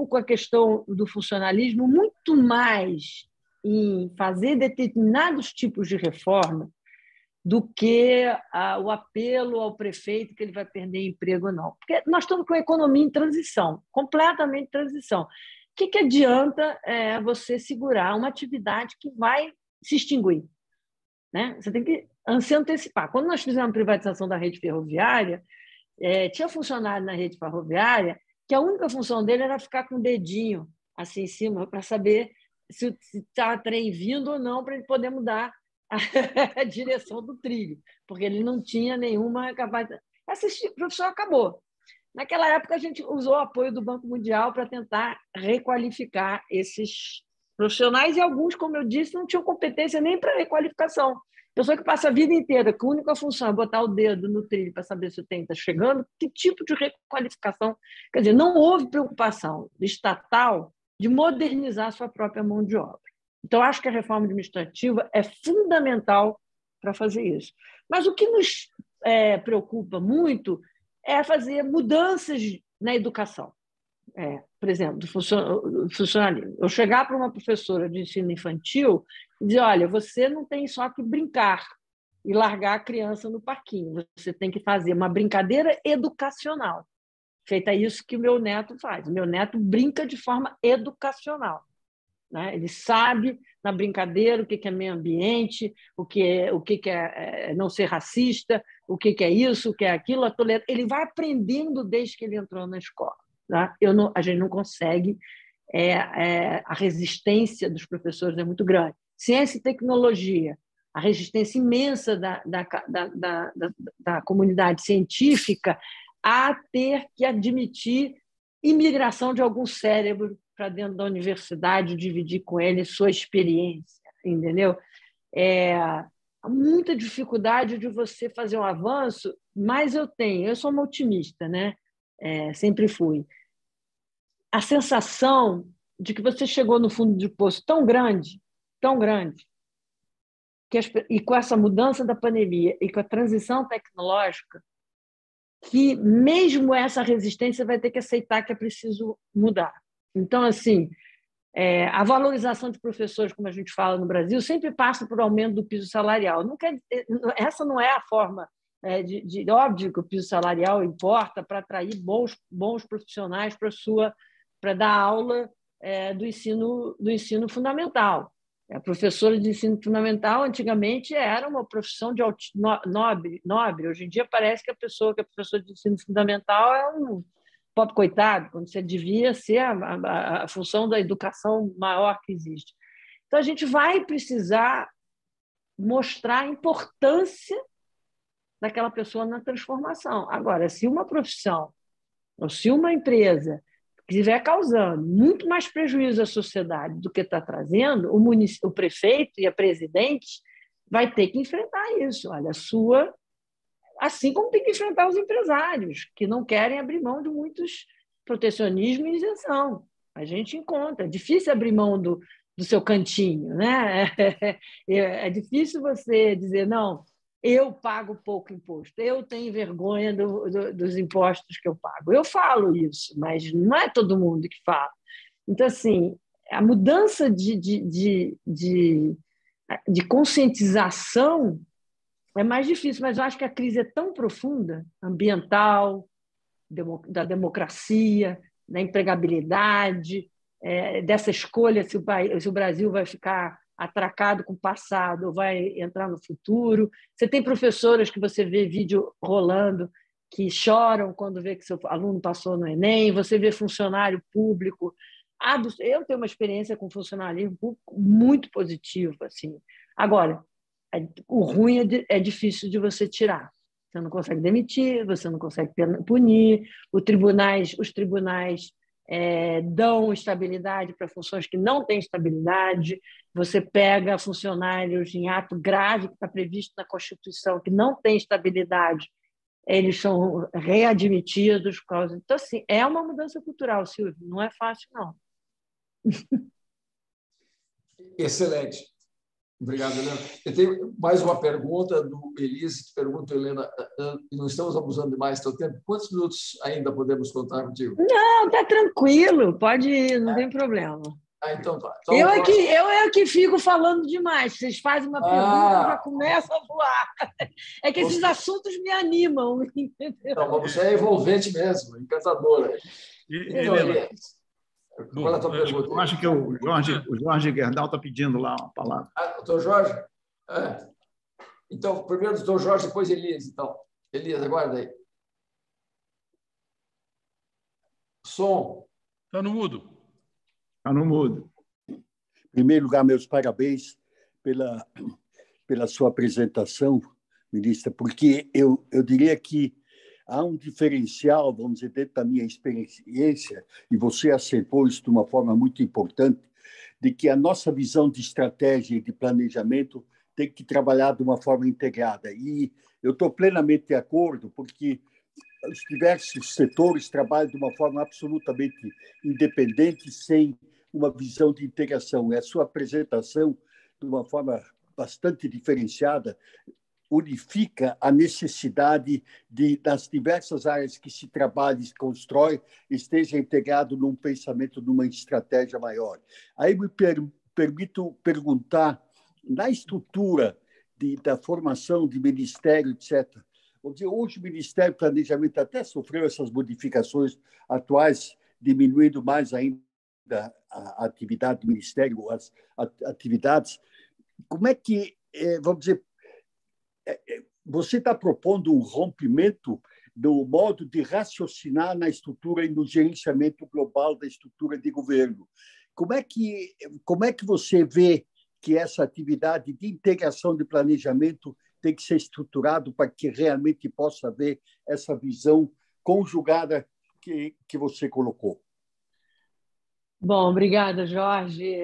com a questão do funcionalismo muito mais em fazer determinados tipos de reforma do que o apelo ao prefeito que ele vai perder emprego ou não. Porque nós estamos com a economia em transição, completamente em transição. O que adianta você segurar uma atividade que vai se extinguir? Né? Você tem que se antecipar. Quando nós fizemos a privatização da rede ferroviária, tinha funcionário na rede ferroviária que a única função dele era ficar com o dedinho assim em cima para saber se está trem vindo ou não, para ele poder mudar a direção do trilho, porque ele não tinha nenhuma capacidade. Essa profissão acabou. Naquela época, a gente usou o apoio do Banco Mundial para tentar requalificar esses profissionais, e alguns, como eu disse, não tinham competência nem para requalificação. Pessoa que passa a vida inteira com a única função é botar o dedo no trilho para saber se o trem está chegando, que tipo de requalificação? Quer dizer, não houve preocupação estatal de modernizar a sua própria mão de obra. Então, acho que a reforma administrativa é fundamental para fazer isso. Mas o que nos preocupa muito é fazer mudanças na educação. Por exemplo, do funcionalismo. Eu chegar para uma professora de ensino infantil e dizer, olha, você não tem só que brincar e largar a criança no parquinho, você tem que fazer uma brincadeira educacional. Feita isso que o meu neto faz. O meu neto brinca de forma educacional. Né? Ele sabe, na brincadeira, o que é meio ambiente, o que é não ser racista, o que é isso, o que é aquilo. Ele vai aprendendo desde que ele entrou na escola. Tá? A gente não consegue, a resistência dos professores é muito grande. Ciência e tecnologia, a resistência imensa da comunidade científica a ter que admitir imigração de algum cérebro para dentro da universidade, dividir com ele sua experiência, entendeu? Há muita dificuldade de você fazer um avanço, mas eu sou uma otimista, né? Sempre fui. A sensação de que você chegou no fundo de poço tão grande, e com essa mudança da pandemia e com a transição tecnológica, que mesmo essa resistência vai ter que aceitar que é preciso mudar. Então, assim, a valorização de professores, como a gente fala no Brasil, sempre passa por aumento do piso salarial. Essa não é a forma óbvio que o piso salarial importa para atrair bons profissionais para dar aula do ensino fundamental. A professora de ensino fundamental, antigamente, era uma profissão de nobre. Hoje em dia, parece que a pessoa que é professora de ensino fundamental é um pobre coitado, quando você devia ser a função da educação maior que existe. Então, a gente vai precisar mostrar a importância daquela pessoa na transformação. Agora, se uma profissão ou se uma empresa estiver causando muito mais prejuízo à sociedade do que está trazendo, o prefeito e a presidente vai ter que enfrentar isso. Olha, assim como tem que enfrentar os empresários, que não querem abrir mão de muitos protecionismo e isenção. A gente encontra. É difícil abrir mão do seu cantinho, né? É difícil você dizer, não, eu pago pouco imposto, eu tenho vergonha dos impostos que eu pago. Eu falo isso, mas não é todo mundo que fala. Então, assim, a mudança de conscientização é mais difícil, mas eu acho que a crise é tão profunda, ambiental, da democracia, da empregabilidade, dessa escolha se o Brasil vai ficar atracado com o passado ou vai entrar no futuro. Você tem professoras que você vê vídeo rolando que choram quando vê que seu aluno passou no Enem, você vê funcionário público. Eu tenho uma experiência com funcionalismo público muito positiva. Assim. Agora, o ruim é difícil de você tirar. Você não consegue demitir, você não consegue punir, os tribunais dão estabilidade para funções que não têm estabilidade, você pega funcionários em ato grave que está previsto na Constituição, que não tem estabilidade, eles são readmitidos. Então, assim, é uma mudança cultural, Silvio, não é fácil, não. Excelente. Obrigado, Helena. Eu tenho mais uma pergunta do Elise, que pergunta, Helena, não estamos abusando demais do teu tempo? Quantos minutos ainda podemos contar contigo? Não, está tranquilo, pode ir, não tem problema. Então tá. Então, eu é que fico falando demais. Vocês fazem uma pergunta, eu já começo a voar. É que esses assuntos me animam, entendeu? Então, mas você é envolvente mesmo, encantadora. Então, Helena, qual é a tua pergunta? Eu acho que o Jorge Gerdau está pedindo lá uma palavra. Doutor Jorge? Então, primeiro o doutor Jorge, depois Elias. Então, Elias, aguarda aí. Som. Está no mudo. Está no mudo. Em primeiro lugar, meus parabéns pela sua apresentação, ministra, porque eu diria que há um diferencial, vamos dizer, dentro da minha experiência, e você acertou isso de uma forma muito importante, de que a nossa visão de estratégia e de planejamento tem que trabalhar de uma forma integrada. E eu estou plenamente de acordo, porque os diversos setores trabalham de uma forma absolutamente independente, sem uma visão de integração. E a sua apresentação, de uma forma bastante diferenciada, unifica a necessidade das diversas áreas que se trabalha e se constrói, esteja integrado num pensamento, numa estratégia maior. Aí me permito perguntar, na estrutura da formação de ministério, etc., vamos dizer, hoje o Ministério do Planejamento até sofreu essas modificações atuais, diminuindo mais ainda a atividade do Ministério, as atividades. Como é que, vamos dizer, você está propondo um rompimento do modo de raciocinar na estrutura e no gerenciamento global da estrutura de governo. Como é que você vê que essa atividade de integração de planejamento tem que ser estruturado para que realmente possa haver essa visão conjugada que você colocou? Bom, obrigada, Jorge,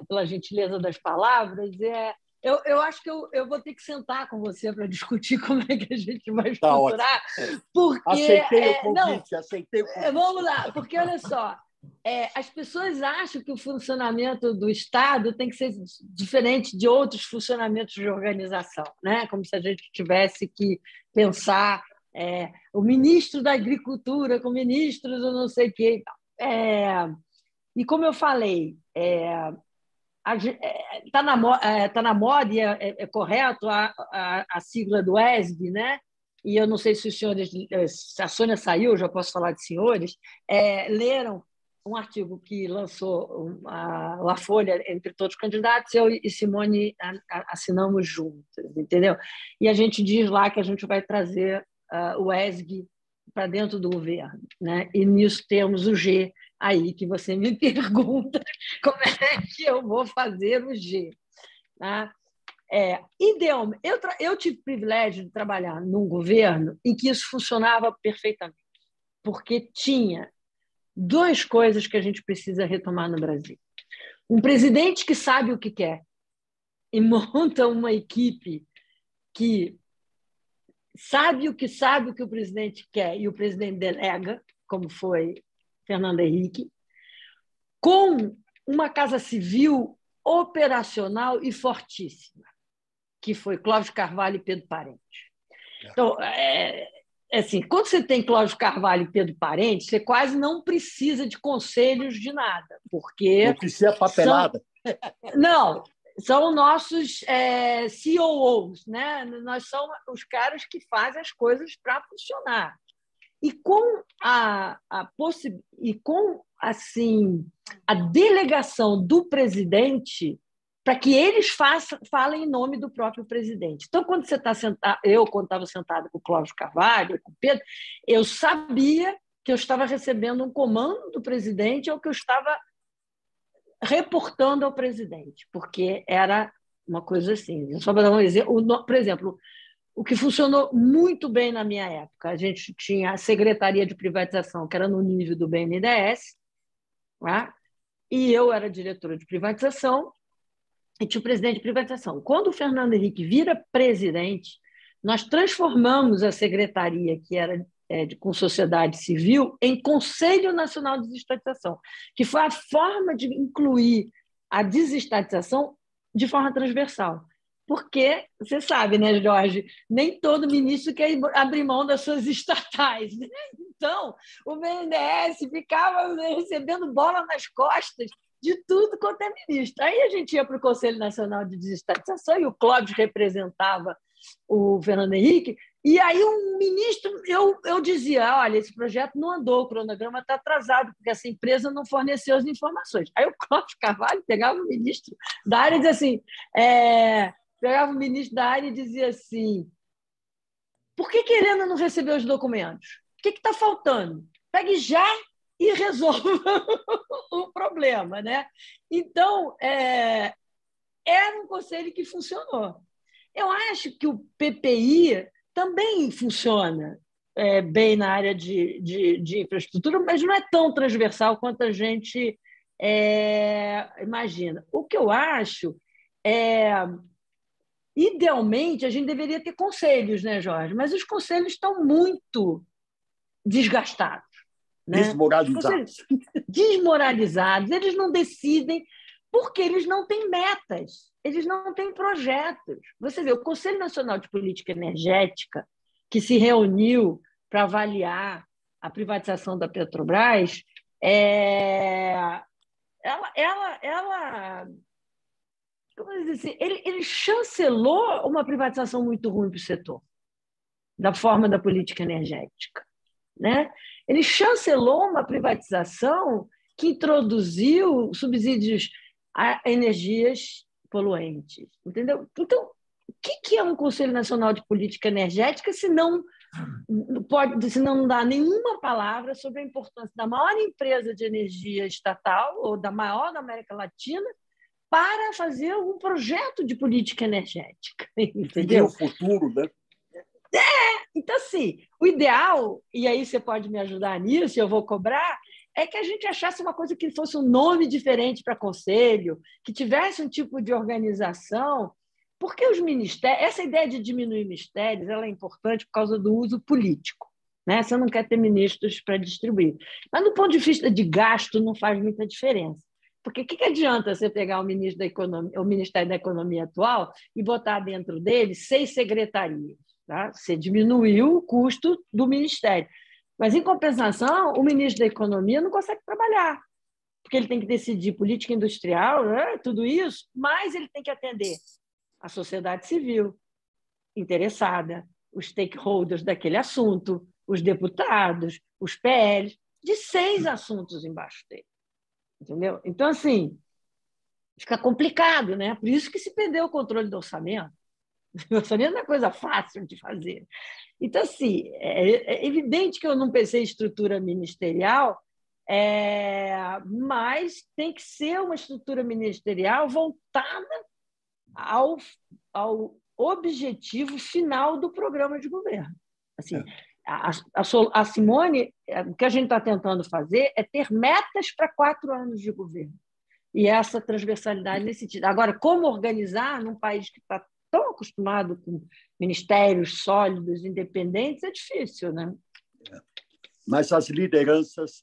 pela gentileza das palavras. Eu acho que eu vou ter que sentar com você para discutir como é que a gente vai estruturar. Porque, aceitei o convite. Vamos lá, porque olha só, as pessoas acham que o funcionamento do Estado tem que ser diferente de outros funcionamentos de organização, né? Como se a gente tivesse que pensar o ministro da Agricultura com ministros do não sei o quê e tal. E como eu falei, está na moda e é correto a sigla do ESG, né? E eu não sei se os senhores, se a Sônia saiu, já posso falar de senhores, leram um artigo que lançou a Folha entre todos os candidatos, eu e Simone assinamos juntos, entendeu? E a gente diz lá que a gente vai trazer o ESG para dentro do governo, né? E nisso temos o G aí, que você me pergunta como é que eu vou fazer o G. Tá? Idealmente, eu tive o privilégio de trabalhar num governo em que isso funcionava perfeitamente, porque tinha duas coisas que a gente precisa retomar no Brasil. Um presidente que sabe o que quer e monta uma equipe que sabe o que o presidente quer e o presidente delega, como foi Fernando Henrique, com uma Casa Civil operacional e fortíssima, que foi Clóvis Carvalho e Pedro Parente. Então, assim, quando você tem Clóvis Carvalho e Pedro Parente, você quase não precisa de conselhos de nada, porque... Não precisa papelada. Não, são nossos COOs, né? Nós somos os caras que fazem as coisas para funcionar. E com assim, a delegação do presidente, para que eles falem em nome do próprio presidente. Então, quando você está sentado, quando estava sentada com o Clóvis Carvalho, com o Pedro, eu sabia que eu estava recebendo um comando do presidente ou que eu estava reportando ao presidente, porque era uma coisa assim. Só para dar um exemplo, por exemplo, o que funcionou muito bem na minha época, a gente tinha a Secretaria de Privatização, que era no nível do BNDES, né? E eu era diretora de privatização e tinha o presidente de privatização. Quando o Fernando Henrique vira presidente, nós transformamos a secretaria, que era com sociedade civil, em Conselho Nacional de Desestatização, que foi a forma de incluir a desestatização de forma transversal. Porque, você sabe, né, Jorge, nem todo ministro quer abrir mão das suas estatais, né? Então, o BNDES ficava recebendo bola nas costas de tudo quanto é ministro. Aí a gente ia para o Conselho Nacional de Desestatização e o Clóvis representava o Fernando Henrique, e aí um ministro, eu dizia, olha, esse projeto não andou, o cronograma está atrasado, porque essa empresa não forneceu as informações. Aí o Clóvis Carvalho pegava o ministro da área e dizia assim, pegava o ministro da área e dizia assim, por que a Helena não recebeu os documentos? O que está faltando? Pegue já e resolva o problema, né? Então, era um conselho que funcionou. Eu acho que o PPI também funciona bem na área de infraestrutura, mas não é tão transversal quanto a gente imagina. O que eu acho idealmente, a gente deveria ter conselhos, né, Jorge? Mas os conselhos estão muito desgastados. Né? Desmoralizados. Eles não decidem porque eles não têm metas, eles não têm projetos. Você vê, o Conselho Nacional de Política Energética, que se reuniu para avaliar a privatização da Petrobras, ele chancelou uma privatização muito ruim para o setor, da forma da política energética. Né? Ele chancelou uma privatização que introduziu subsídios a energias poluentes. Entendeu? Então, o que é um Conselho Nacional de Política Energética se não dá nenhuma palavra sobre a importância da maior empresa de energia estatal, ou da maior da América Latina, para fazer algum projeto de política energética? Entendeu? O futuro, né? Então, assim, o ideal, e aí você pode me ajudar nisso, eu vou cobrar, é que a gente achasse uma coisa que fosse um nome diferente para conselho, que tivesse um tipo de organização, porque os ministérios, essa ideia de diminuir ministérios, ela é importante por causa do uso político, né? Você não quer ter ministros para distribuir. Mas, do ponto de vista de gasto, não faz muita diferença. Porque o que adianta você pegar o Ministério da Economia atual e botar dentro dele 6 secretarias? Tá? Você diminuiu o custo do ministério. Mas, em compensação, o ministro da Economia não consegue trabalhar, porque ele tem que decidir política industrial, tudo isso, mas ele tem que atender a sociedade civil interessada, os stakeholders daquele assunto, os deputados, os PLs, de 6 assuntos embaixo dele. Entendeu? Então, assim, fica complicado, né? Por isso que se perdeu o controle do orçamento. O orçamento não é coisa fácil de fazer. Então, assim, é evidente que eu não pensei em estrutura ministerial, mas tem que ser uma estrutura ministerial voltada ao objetivo final do programa de governo. Assim, a Simone, o que a gente está tentando fazer é ter metas para 4 anos de governo. E essa transversalidade nesse sentido. Agora, como organizar num país que está tão acostumado com ministérios sólidos, independentes, é difícil, né? Mas as lideranças,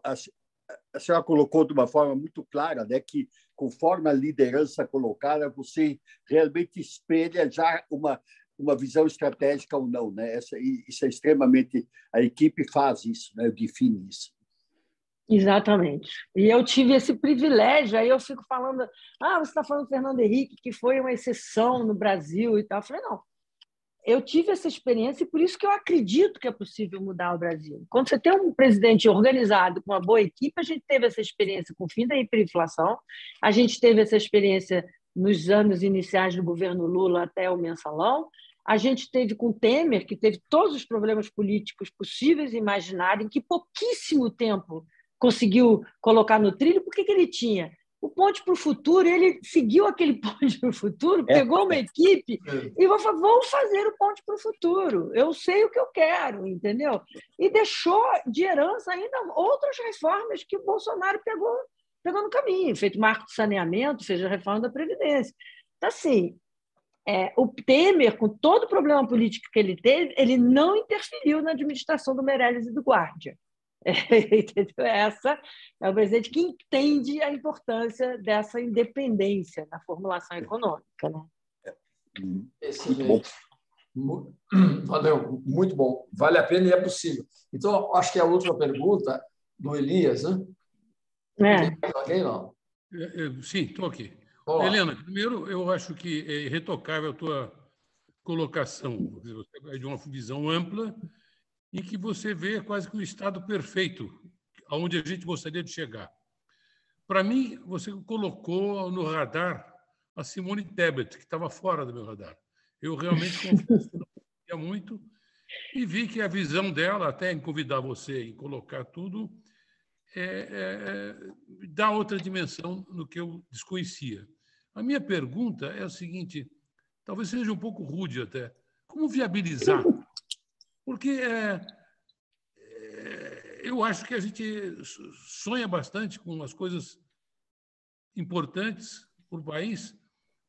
a senhora colocou de uma forma muito clara, né, que conforme a liderança colocada, você realmente espelha já uma visão estratégica ou não, né? Isso é extremamente... A equipe faz isso, né? Define isso. Exatamente. E eu tive esse privilégio, aí eu fico falando, você está falando do Fernando Henrique, que foi uma exceção no Brasil e tal. Eu falei, não, eu tive essa experiência e por isso que eu acredito que é possível mudar o Brasil. Quando você tem um presidente organizado, com uma boa equipe, a gente teve essa experiência com o fim da hiperinflação, a gente teve essa experiência nos anos iniciais do governo Lula até o mensalão, a gente teve com Temer, que teve todos os problemas políticos possíveis e imaginários, em que pouquíssimo tempo conseguiu colocar no trilho. Por que ele tinha? O Ponte para o Futuro, ele seguiu aquele Ponte para o Futuro, pegou uma equipe e falou: vamos fazer o Ponte para o Futuro, eu sei o que eu quero, entendeu? E deixou de herança ainda outras reformas que o Bolsonaro pegou no caminho, feito marco de saneamento, fez a reforma da Previdência. Então, assim, o Temer, com todo o problema político que ele teve, ele não interferiu na administração do Meirelles e do Guardia. Essa é o presidente que entende a importância dessa independência na formulação econômica, né? Excelente. Valeu, muito bom. Vale a pena e é possível. Então, acho que é a última pergunta do Elias, né? Alguém não? Sim, estou aqui. Olá. Helena, primeiro, eu acho que é irretocável a tua colocação. Você é de uma visão ampla em que você vê quase que o estado perfeito, aonde a gente gostaria de chegar. Para mim, você colocou no radar a Simone Tebet, que estava fora do meu radar. Eu realmente confesso que não conhecia muito e vi que a visão dela, até em convidar você e colocar tudo, dá outra dimensão no que eu desconhecia. A minha pergunta é a seguinte, talvez seja um pouco rude até, como viabilizar? Porque eu acho que a gente sonha bastante com as coisas importantes para o país,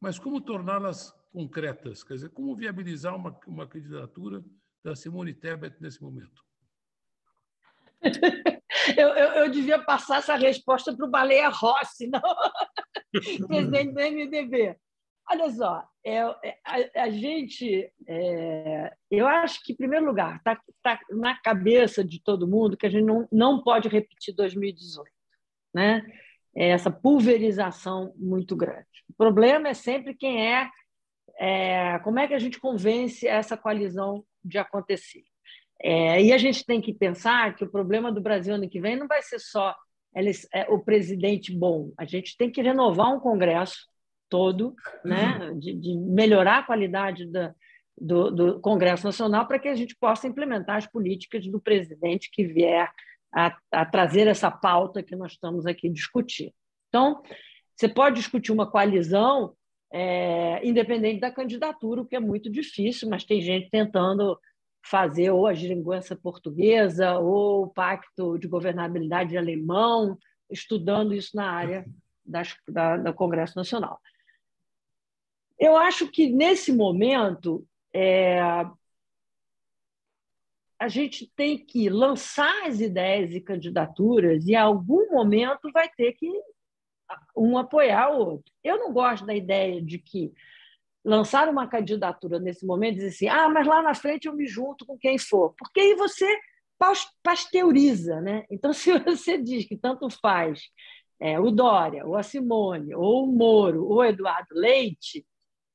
mas como torná-las concretas? Quer dizer, como viabilizar uma candidatura da Simone Tebet nesse momento? Eu devia passar essa resposta para o Baleia Rossi, não? Presidente do MDB. Olha só, a gente... eu acho que, em primeiro lugar, está na cabeça de todo mundo que a gente não pode repetir 2018, né? Essa pulverização muito grande. O problema é sempre como é que a gente convence essa coalizão de acontecer. E a gente tem que pensar que o problema do Brasil ano que vem não vai ser só o presidente bom. A gente tem que renovar um Congresso todo, né, de melhorar a qualidade do Congresso Nacional para que a gente possa implementar as políticas do presidente que vier a trazer essa pauta que nós estamos aqui discutindo. Então, você pode discutir uma coalizão independente da candidatura, o que é muito difícil, mas tem gente tentando fazer ou a geringonça portuguesa ou o pacto de governabilidade alemão, estudando isso na área do Congresso Nacional. Eu acho que, nesse momento, a gente tem que lançar as ideias e candidaturas e, em algum momento, vai ter que um apoiar o outro. Eu não gosto da ideia de que lançar uma candidatura nesse momento e dizer assim, mas lá na frente eu me junto com quem for, porque aí você pasteuriza, né? Então, se você diz que tanto faz o Dória, ou a Simone, ou o Moro, ou o Eduardo Leite,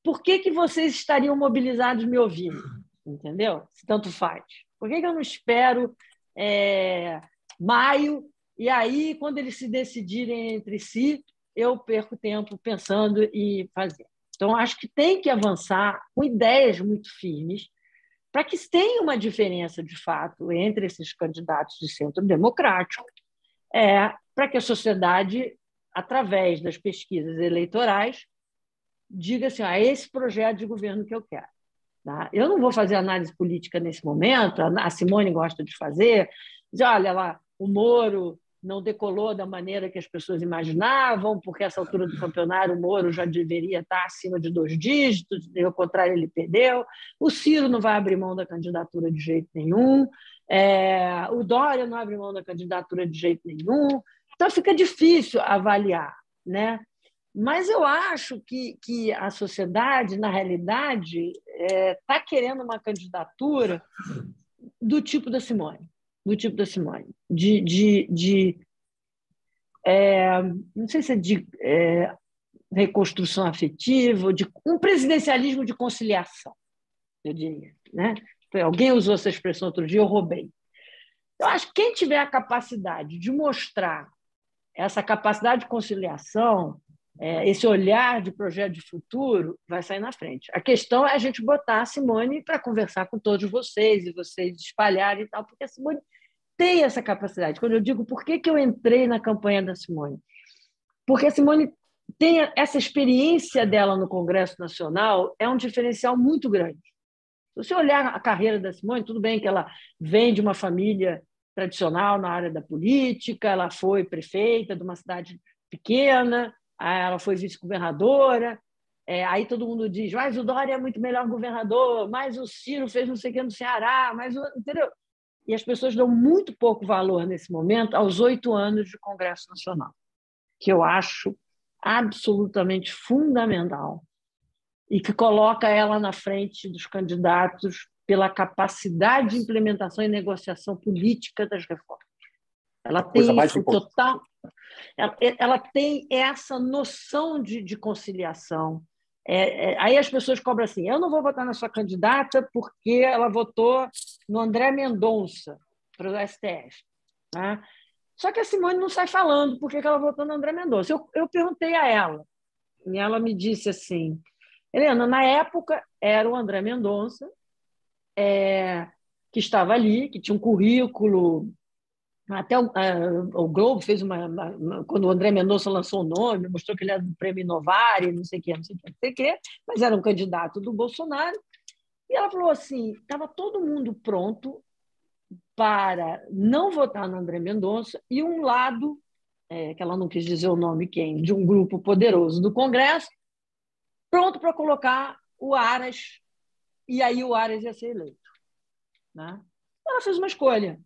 por que vocês estariam mobilizados me ouvindo? Entendeu? Se tanto faz. Por que eu não espero maio e aí, quando eles se decidirem entre si, eu perco tempo pensando e fazendo? Então, acho que tem que avançar com ideias muito firmes para que tenha uma diferença, de fato, entre esses candidatos de centro democrático, para que a sociedade, através das pesquisas eleitorais, diga assim, esse projeto de governo que eu quero. Tá? Eu não vou fazer análise política nesse momento, a Simone gosta de fazer, diz, olha lá, o Moro não decolou da maneira que as pessoas imaginavam, porque essa altura do campeonato o Moro já deveria estar acima de 2 dígitos, ao contrário, ele perdeu. O Ciro não vai abrir mão da candidatura de jeito nenhum, o Dória não abre mão da candidatura de jeito nenhum. Então, fica difícil avaliar, né? Mas eu acho que a sociedade, na realidade, está querendo uma candidatura do tipo da Simone. Não sei se é de reconstrução afetiva, de um presidencialismo de conciliação, eu diria. Né? Alguém usou essa expressão outro dia, eu roubei. Eu acho que quem tiver a capacidade de mostrar essa capacidade de conciliação, esse olhar de projeto de futuro, vai sair na frente. A questão é a gente botar a Simone para conversar com todos vocês e vocês espalharem e tal, porque a Simone tem essa capacidade. Quando eu digo por que eu entrei na campanha da Simone, porque a Simone tem essa experiência dela no Congresso Nacional, é um diferencial muito grande. Se você olhar a carreira da Simone, tudo bem que ela vem de uma família tradicional na área da política, ela foi prefeita de uma cidade pequena, ela foi vice-governadora, aí todo mundo diz, mas o Dória é muito melhor governador, mas o Ciro fez não sei o que no Ceará, entendeu? E as pessoas dão muito pouco valor nesse momento aos 8 anos de Congresso Nacional, que eu acho absolutamente fundamental e que coloca ela na frente dos candidatos pela capacidade de implementação e negociação política das reformas. Ela tem o total, ela tem essa noção de conciliação. Aí as pessoas cobram assim, eu não vou votar na sua candidata porque ela votou no André Mendonça para o STF. Tá? Só que a Simone não sai falando por que ela votou no André Mendonça. Eu perguntei a ela, e ela me disse assim, Helena, na época era o André Mendonça que estava ali, que tinha um currículo. Até o Globo fez quando o André Mendonça lançou o nome, mostrou que ele era do Prêmio Inovari, não sei o quê, não sei o quê, não sei o quê, mas era um candidato do Bolsonaro. E ela falou assim: estava todo mundo pronto para não votar no André Mendonça e um lado, que ela não quis dizer o nome quem, de um grupo poderoso do Congresso, pronto para colocar o Aras, e aí o Aras ia ser eleito. Né? Ela fez uma escolha.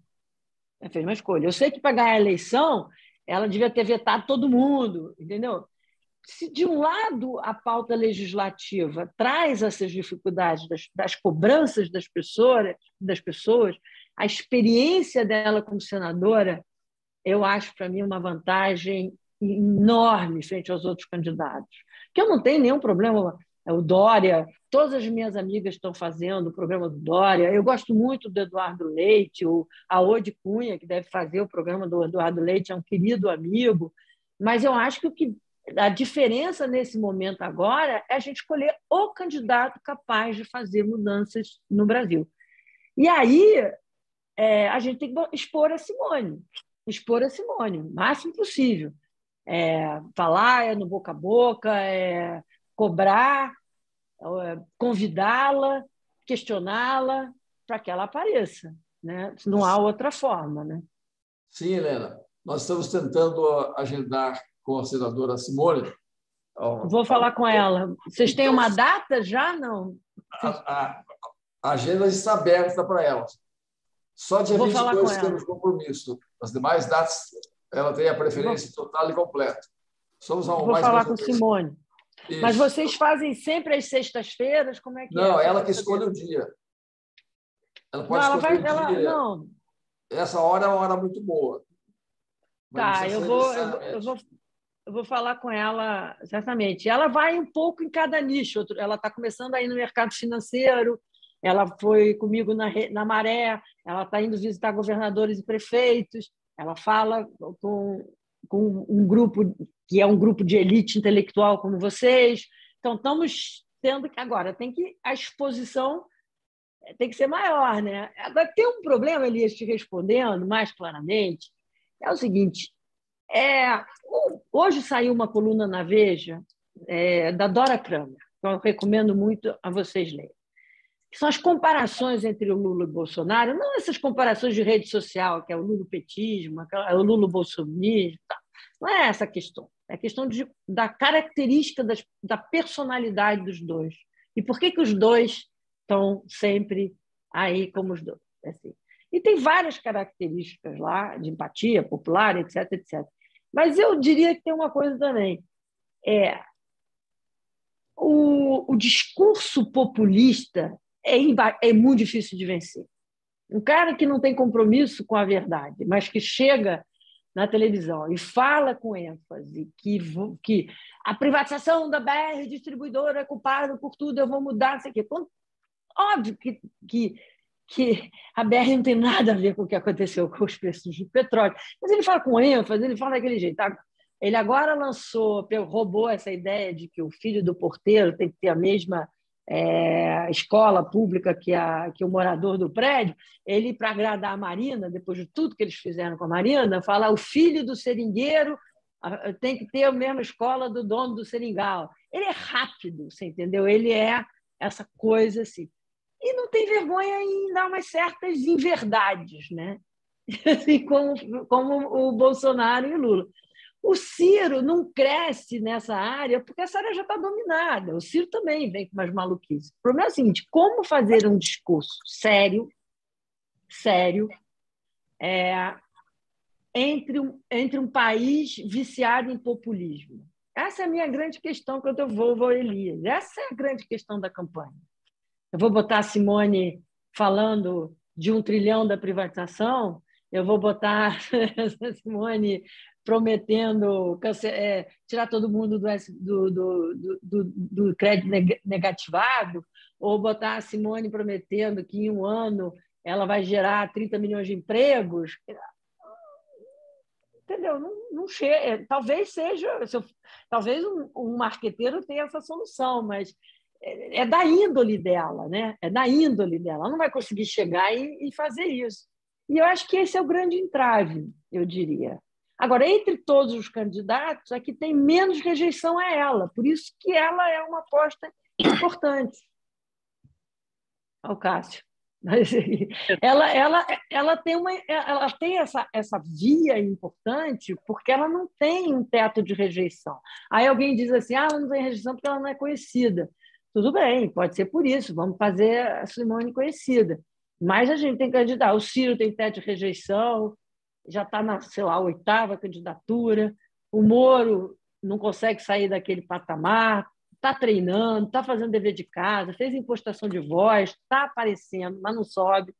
Eu sei que para ganhar a eleição ela devia ter vetado todo mundo, entendeu? Se de um lado a pauta legislativa traz essas dificuldades das cobranças das pessoas, a experiência dela como senadora, eu acho para mim uma vantagem enorme frente aos outros candidatos. Que eu não tenho nenhum problema. O Dória, todas as minhas amigas estão fazendo o programa do Dória. Eu gosto muito do Eduardo Leite, a Ode Cunha, que deve fazer o programa do Eduardo Leite, é um querido amigo. Mas eu acho que a diferença nesse momento agora é a gente escolher o candidato capaz de fazer mudanças no Brasil. E aí a gente tem que expor a Simone o máximo possível. Falar no boca a boca, cobrar, convidá-la, questioná-la para que ela apareça. Né? Não há outra forma. Né? Sim, Helena. Nós estamos tentando agendar com a senadora Simone. Vou falar com ela. Vocês têm uma data já? Não? A agenda está aberta para ela. Só dia 22 temos compromisso. As demais datas, ela tem a preferência total e completa. Vou falar com Simone. Isso. Mas vocês fazem sempre às sextas-feiras? Como é que Não, ela que escolhe o dia. Ela pode escolher o dia. Não. Essa hora é uma hora muito boa. Tá, eu vou falar com ela, certamente. Ela vai um pouco em cada nicho. Ela está começando a ir no mercado financeiro, ela foi comigo na Maré, ela está indo visitar governadores e prefeitos, ela fala com um grupo que é um grupo de elite intelectual como vocês. Então, estamos tendo que... Agora, a exposição tem que ser maior. Né? Agora, tem um problema, Elias, te respondendo mais claramente, é o seguinte, hoje saiu uma coluna na Veja da Dora Kramer, que eu recomendo muito a vocês lerem, que são as comparações entre o Lula e o Bolsonaro, não essas comparações de rede social, que é o lulopetismo, o lulobolsonismo, não é essa a questão. É a questão da característica da personalidade dos dois. E por que os dois estão sempre aí como os dois. Assim. E tem várias características lá, de empatia popular, etc, etc. Mas eu diria que tem uma coisa também. O discurso populista é muito difícil de vencer. Um cara que não tem compromisso com a verdade, mas que chega na televisão e fala com ênfase que a privatização da BR distribuidora é culpada por tudo, eu vou mudar, não sei o quê. Óbvio que a BR não tem nada a ver com o que aconteceu com os preços do petróleo, mas ele fala com ênfase, ele fala daquele jeito. Ele agora roubou essa ideia de que o filho do porteiro tem que ter a mesma escola pública que o morador do prédio. Ele, para agradar a Marina, depois de tudo que eles fizeram com a Marina, fala o filho do seringueiro tem que ter a mesma escola do dono do seringal. Ele é rápido, você entendeu? Ele é essa coisa assim. E não tem vergonha em dar umas certas inverdades, né? Assim, como o Bolsonaro e o Lula. O Ciro não cresce nessa área porque essa área já está dominada. O Ciro também vem com umas maluquices. O problema é o seguinte: como fazer um discurso sério, entre um país viciado em populismo? Essa é a minha grande questão quando eu vou a Elias. Essa é a grande questão da campanha. Eu vou botar a Simone falando de 1 trilhão da privatização, eu vou botar a Simone prometendo tirar todo mundo do crédito negativado, ou botar a Simone prometendo que em 1 ano ela vai gerar 30 milhões de empregos. Entendeu? Não chega. Talvez um marqueteiro tenha essa solução, mas é da índole dela, né? É da índole dela. Ela não vai conseguir chegar e fazer isso. E eu acho que esse é o grande entrave, eu diria. Agora, entre todos os candidatos, a que tem menos rejeição é ela. Por isso que ela é uma aposta importante. Ao Cássio. Ela tem essa via importante porque ela não tem um teto de rejeição. Aí alguém diz assim, ela não tem rejeição porque ela não é conhecida. Tudo bem, pode ser por isso, vamos fazer a Simone conhecida. Mas a gente tem que candidatar. O Ciro tem teto de rejeição, já está na, sei lá, 8ª candidatura. O Moro não consegue sair daquele patamar, está treinando, está fazendo dever de casa, fez impostação de voz, está aparecendo, mas não sobe.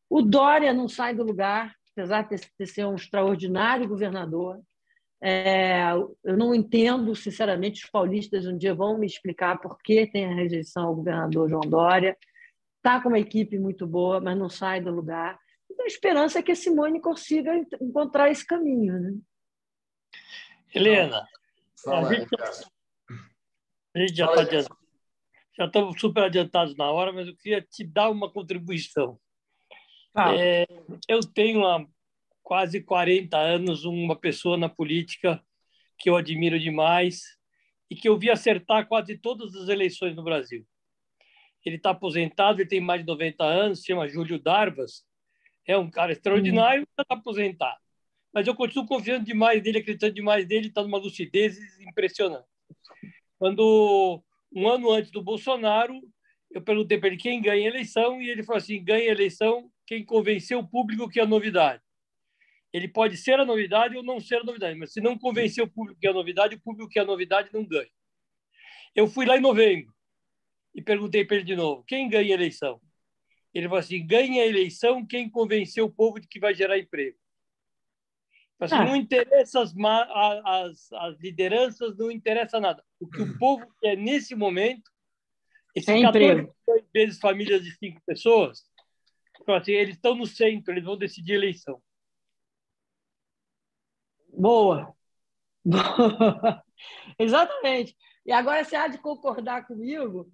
O Dória não sai do lugar, apesar de ser um extraordinário governador. Eu não entendo, sinceramente, os paulistas um dia vão me explicar por que tem a rejeição ao governador João Dória. Está com uma equipe muito boa, mas não sai do lugar. Então, a esperança é que a Simone consiga encontrar esse caminho. Né? Helena, Fala, a gente já estamos super adiantados na hora, mas eu queria te dar uma contribuição. Eu tenho há quase 40 anos uma pessoa na política que eu admiro demais e que eu vi acertar quase todas as eleições no Brasil. Ele está aposentado, ele tem mais de 90 anos, se chama Júlio Darbas, é um cara extraordinário, está aposentado. Mas eu continuo confiando demais nele, acreditando demais nele, está numa lucidez impressionante. Quando, um ano antes do Bolsonaro, eu perguntei para ele quem ganha a eleição, e ele falou assim, ganha a eleição quem convenceu o público que é a novidade. Ele pode ser a novidade ou não ser a novidade, mas se não convencer o público que é a novidade, o público que é a novidade não ganha. Eu fui lá em novembro e perguntei para ele de novo, quem ganha a eleição? Ele falou assim, ganha a eleição quem convenceu o povo de que vai gerar emprego. Assim, não interessa as lideranças, não interessa nada. O que o povo quer nesse momento, esses 14 vezes famílias de 5 pessoas, assim, eles estão no centro, eles vão decidir a eleição. Boa. Exatamente. E agora você há de concordar comigo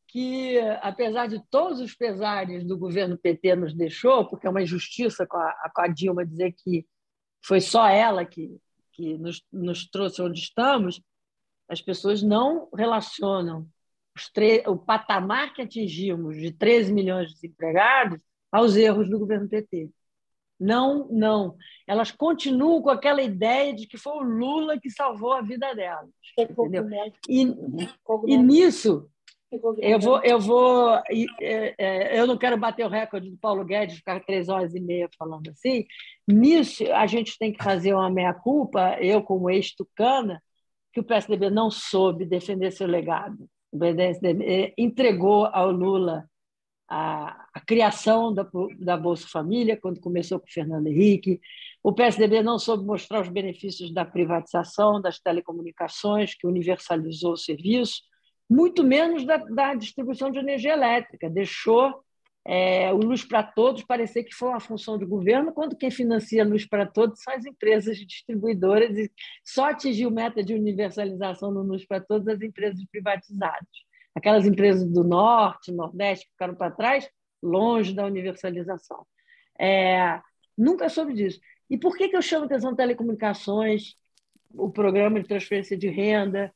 que, apesar de todos os pesares do governo PT nos deixou, porque é uma injustiça com a Dilma dizer que foi só ela que nos trouxe onde estamos, as pessoas não relacionam o patamar que atingimos de 13 milhões de desempregados aos erros do governo PT. Não. Elas continuam com aquela ideia de que foi o Lula que salvou a vida delas. Entendeu? E nisso, eu não quero bater o recorde do Paulo Guedes, ficar 3h30 falando assim. Nisso, a gente tem que fazer uma meia-culpa, eu como ex-tucana, que o PSDB não soube defender seu legado. O PSDB entregou ao Lula a criação da Bolsa Família, quando começou com o Fernando Henrique. O PSDB não soube mostrar os benefícios da privatização das telecomunicações, que universalizou o serviço. muito menos da distribuição de energia elétrica. Deixou o Luz para Todos parecer que foi uma função do governo, quando quem financia Luz para Todos são as empresas distribuidoras, e só atingiu meta de universalização no Luz para Todos as empresas privatizadas. Aquelas empresas do Norte, Nordeste, que ficaram para trás, longe da universalização. Nunca soube disso. E por que eu chamo atenção de telecomunicações, o programa de transferência de renda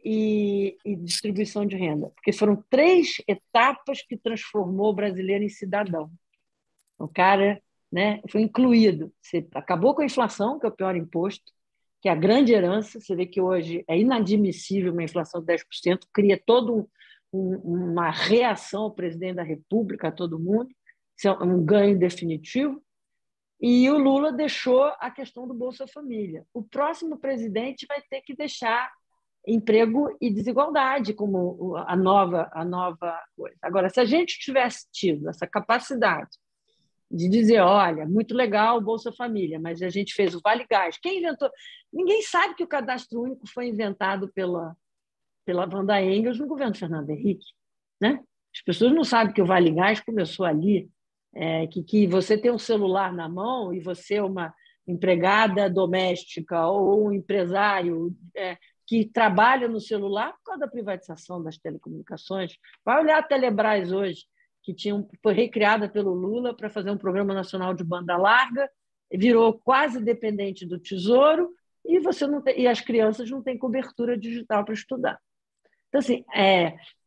e distribuição de renda? Porque foram 3 etapas que transformou o brasileiro em cidadão. O cara, né, foi incluído. Você acabou com a inflação, que é o pior imposto, que é a grande herança. Você vê que hoje é inadmissível uma inflação de 10%, cria toda uma reação ao presidente da República, a todo mundo. Isso é um ganho definitivo. E o Lula deixou a questão do Bolsa Família. O próximo presidente vai ter que deixar emprego e desigualdade como a nova coisa. Agora, se a gente tivesse tido essa capacidade de dizer, olha, muito legal o Bolsa Família, mas a gente fez o Vale Gás. Quem inventou? Ninguém sabe que o cadastro único foi inventado pela Wanda Engels no governo Fernando Henrique, né? As pessoas não sabem que o Vale Gás começou ali, que você tem um celular na mão e você é uma empregada doméstica ou um empresário que trabalha no celular por causa da privatização das telecomunicações. Vai olhar a Telebrás hoje, que foi recriada pelo Lula para fazer um programa nacional de banda larga, virou quase dependente do Tesouro e e as crianças não têm cobertura digital para estudar. Então, assim,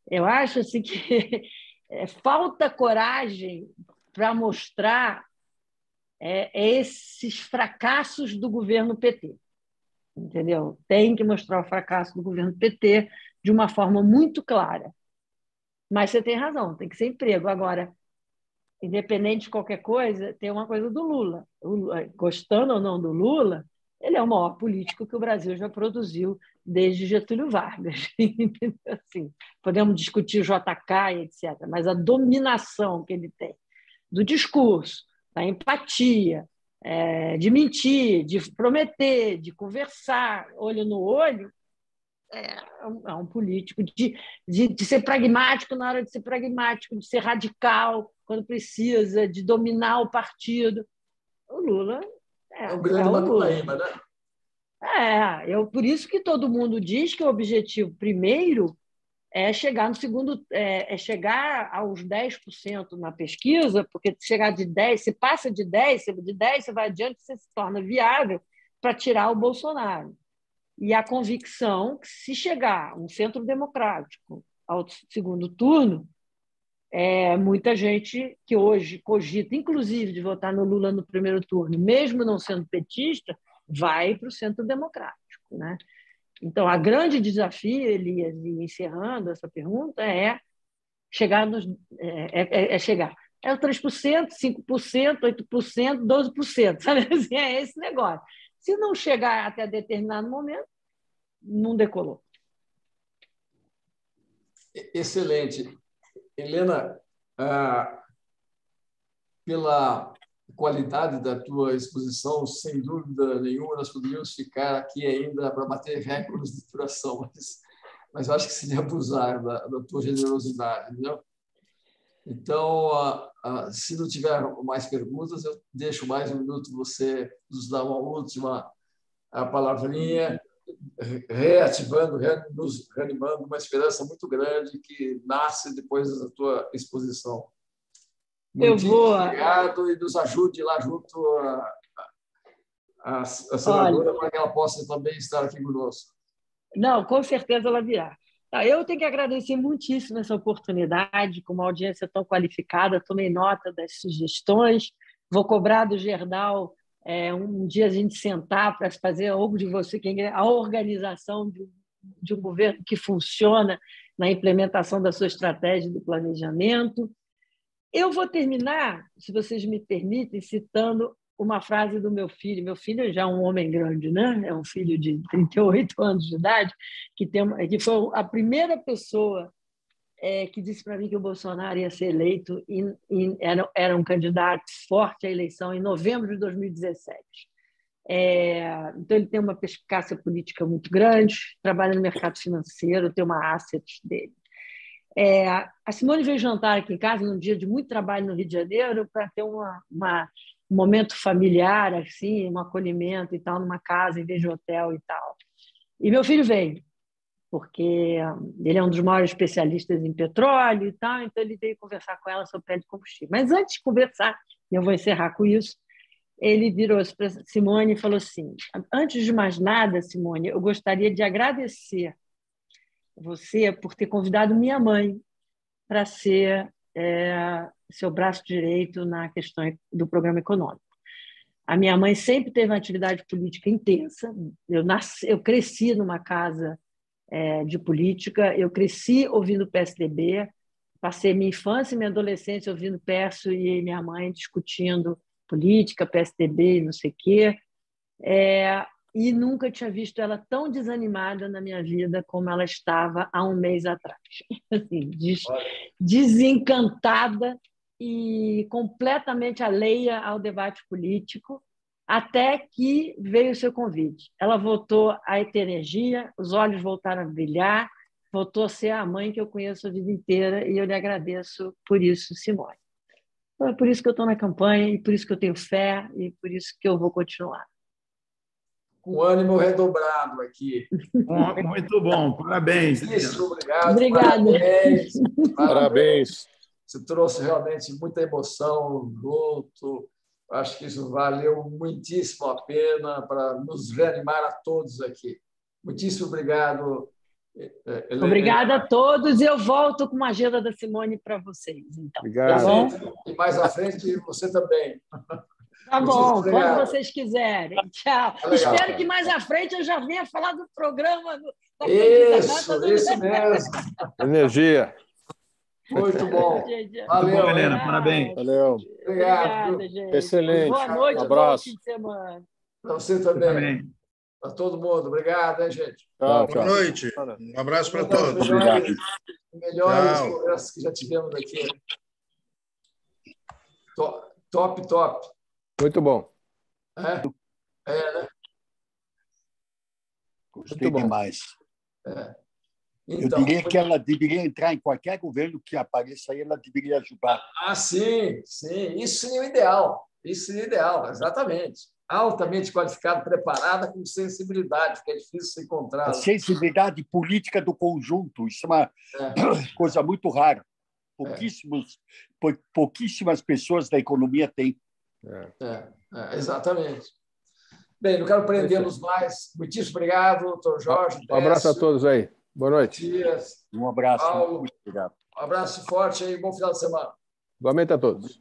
eu acho assim, que falta coragem para mostrar esses fracassos do governo PT. Entendeu? Tem que mostrar o fracasso do governo PT de uma forma muito clara. Mas você tem razão, tem que ser emprego. Agora, independente de qualquer coisa, tem uma coisa do Lula. Gostando ou não do Lula, ele é o maior político que o Brasil já produziu desde Getúlio Vargas. Assim, podemos discutir o JK, etc., mas a dominação que ele tem do discurso, da empatia, de mentir, de prometer, de conversar, olho no olho, é um político de ser pragmático na hora de ser pragmático, de ser radical quando precisa, de dominar o partido. O Lula é um grande Macunaíma, né? Por isso que todo mundo diz que o objetivo primeiro é chegar no segundo, chegar aos 10% na pesquisa, porque chegar de 10, se passa de 10 você vai adiante, você se torna viável para tirar o Bolsonaro. E a convicção que, se chegar um centro democrático ao segundo turno, muita gente que hoje cogita, inclusive, de votar no Lula no primeiro turno, mesmo não sendo petista, vai para o centro democrático, né? Então, a grande desafio, Elias, e encerrando essa pergunta, chegar chegar. É o 3%, 5%, 8%, 12%, sabe? Assim, é esse negócio. Se não chegar até determinado momento, não decolou. Excelente. Helena, pela qualidade da tua exposição, sem dúvida nenhuma, nós poderíamos ficar aqui ainda para bater recordes de duração, mas eu acho que seria abusar da tua generosidade, entendeu? Então, se não tiver mais perguntas, eu deixo mais um minuto você nos dar uma última palavrinha, reativando, nos reanimando uma esperança muito grande que nasce depois da tua exposição. Muito obrigado e nos ajude lá junto a senadora para que ela possa também estar aqui conosco. Não, com certeza ela virá. Eu tenho que agradecer muitíssimo essa oportunidade, com uma audiência tão qualificada, tomei nota das sugestões, vou cobrar do Gerdau um dia a gente sentar para fazer algo de você, a organização de um governo que funciona na implementação da sua estratégia de planejamento. Eu vou terminar, se vocês me permitem, citando uma frase do meu filho. Meu filho já é um homem grande, né? É um filho de 38 anos de idade, que foi a primeira pessoa que disse para mim que o Bolsonaro ia ser eleito e era um candidato forte à eleição em novembro de 2017. Então, ele tem uma perspicácia política muito grande, trabalha no mercado financeiro, tem uma asset dele. A Simone veio jantar aqui em casa num dia de muito trabalho no Rio de Janeiro para ter um momento familiar, assim, um acolhimento e tal, numa casa em vez de hotel e tal. E meu filho veio, porque ele é um dos maiores especialistas em petróleo e tal, então ele veio conversar com ela sobre pé de combustível. Mas antes de conversar, e eu vou encerrar com isso, ele virou-se para Simone e falou assim: antes de mais nada, Simone, eu gostaria de agradecer você por ter convidado minha mãe para ser seu braço direito na questão do programa econômico. A minha mãe sempre teve uma atividade política intensa. Eu cresci numa casa de política, eu cresci ouvindo PSDB, passei minha infância e minha adolescência ouvindo Pércio e minha mãe discutindo política, PSDB e não sei o quê. E nunca tinha visto ela tão desanimada na minha vida como ela estava há um mês atrás. Assim, desencantada e completamente alheia ao debate político, até que veio o seu convite. Ela voltou a ter energia, os olhos voltaram a brilhar, voltou a ser a mãe que eu conheço a vida inteira, e eu lhe agradeço por isso, Simone. Então, é por isso que eu estou na campanha, e por isso que eu tenho fé, e por isso que eu vou continuar. Com ânimo redobrado aqui. Muito bom, parabéns. Isso, obrigado. Obrigada. Parabéns. Você trouxe realmente muita emoção junto. Acho que isso valeu muitíssimo a pena para nos reanimar a todos aqui. Muitíssimo obrigado, Helena. Obrigada a todos. Eu volto com uma agenda da Simone para vocês. Então. Obrigado. Tá bom? E mais à frente, você também. Tá bom, quando vocês quiserem. Tchau. Legal. Espero que mais à frente eu já venha falar do programa. Isso mesmo. Energia. Muito bom. Valeu, muito bom, Helena. Parabéns. Valeu. Obrigado. Obrigada, gente. Excelente. Boa noite, um abraço. Bom fim de semana. Para você também. Para todo mundo. Obrigado, hein, gente. Tchau, Boa noite. Um abraço para todos. Melhores conversas que já tivemos aqui. Top. Muito bom. Né? Gostei demais. Então, eu diria que ela deveria entrar em qualquer governo que apareça aí, ela deveria ajudar. Sim. Isso seria o ideal. Exatamente. Altamente qualificada, preparada, com sensibilidade, que é difícil se encontrar. A sensibilidade política do conjunto, isso é uma coisa muito rara. Pouquíssimas pessoas da economia têm. Exatamente. Bem, não quero prendê-los mais. Muitíssimo obrigado, doutor Jorge. Um abraço a todos aí. Boa noite. Matias, um abraço. Paulo, muito obrigado. Um abraço forte e bom final de semana. Igualmente a todos.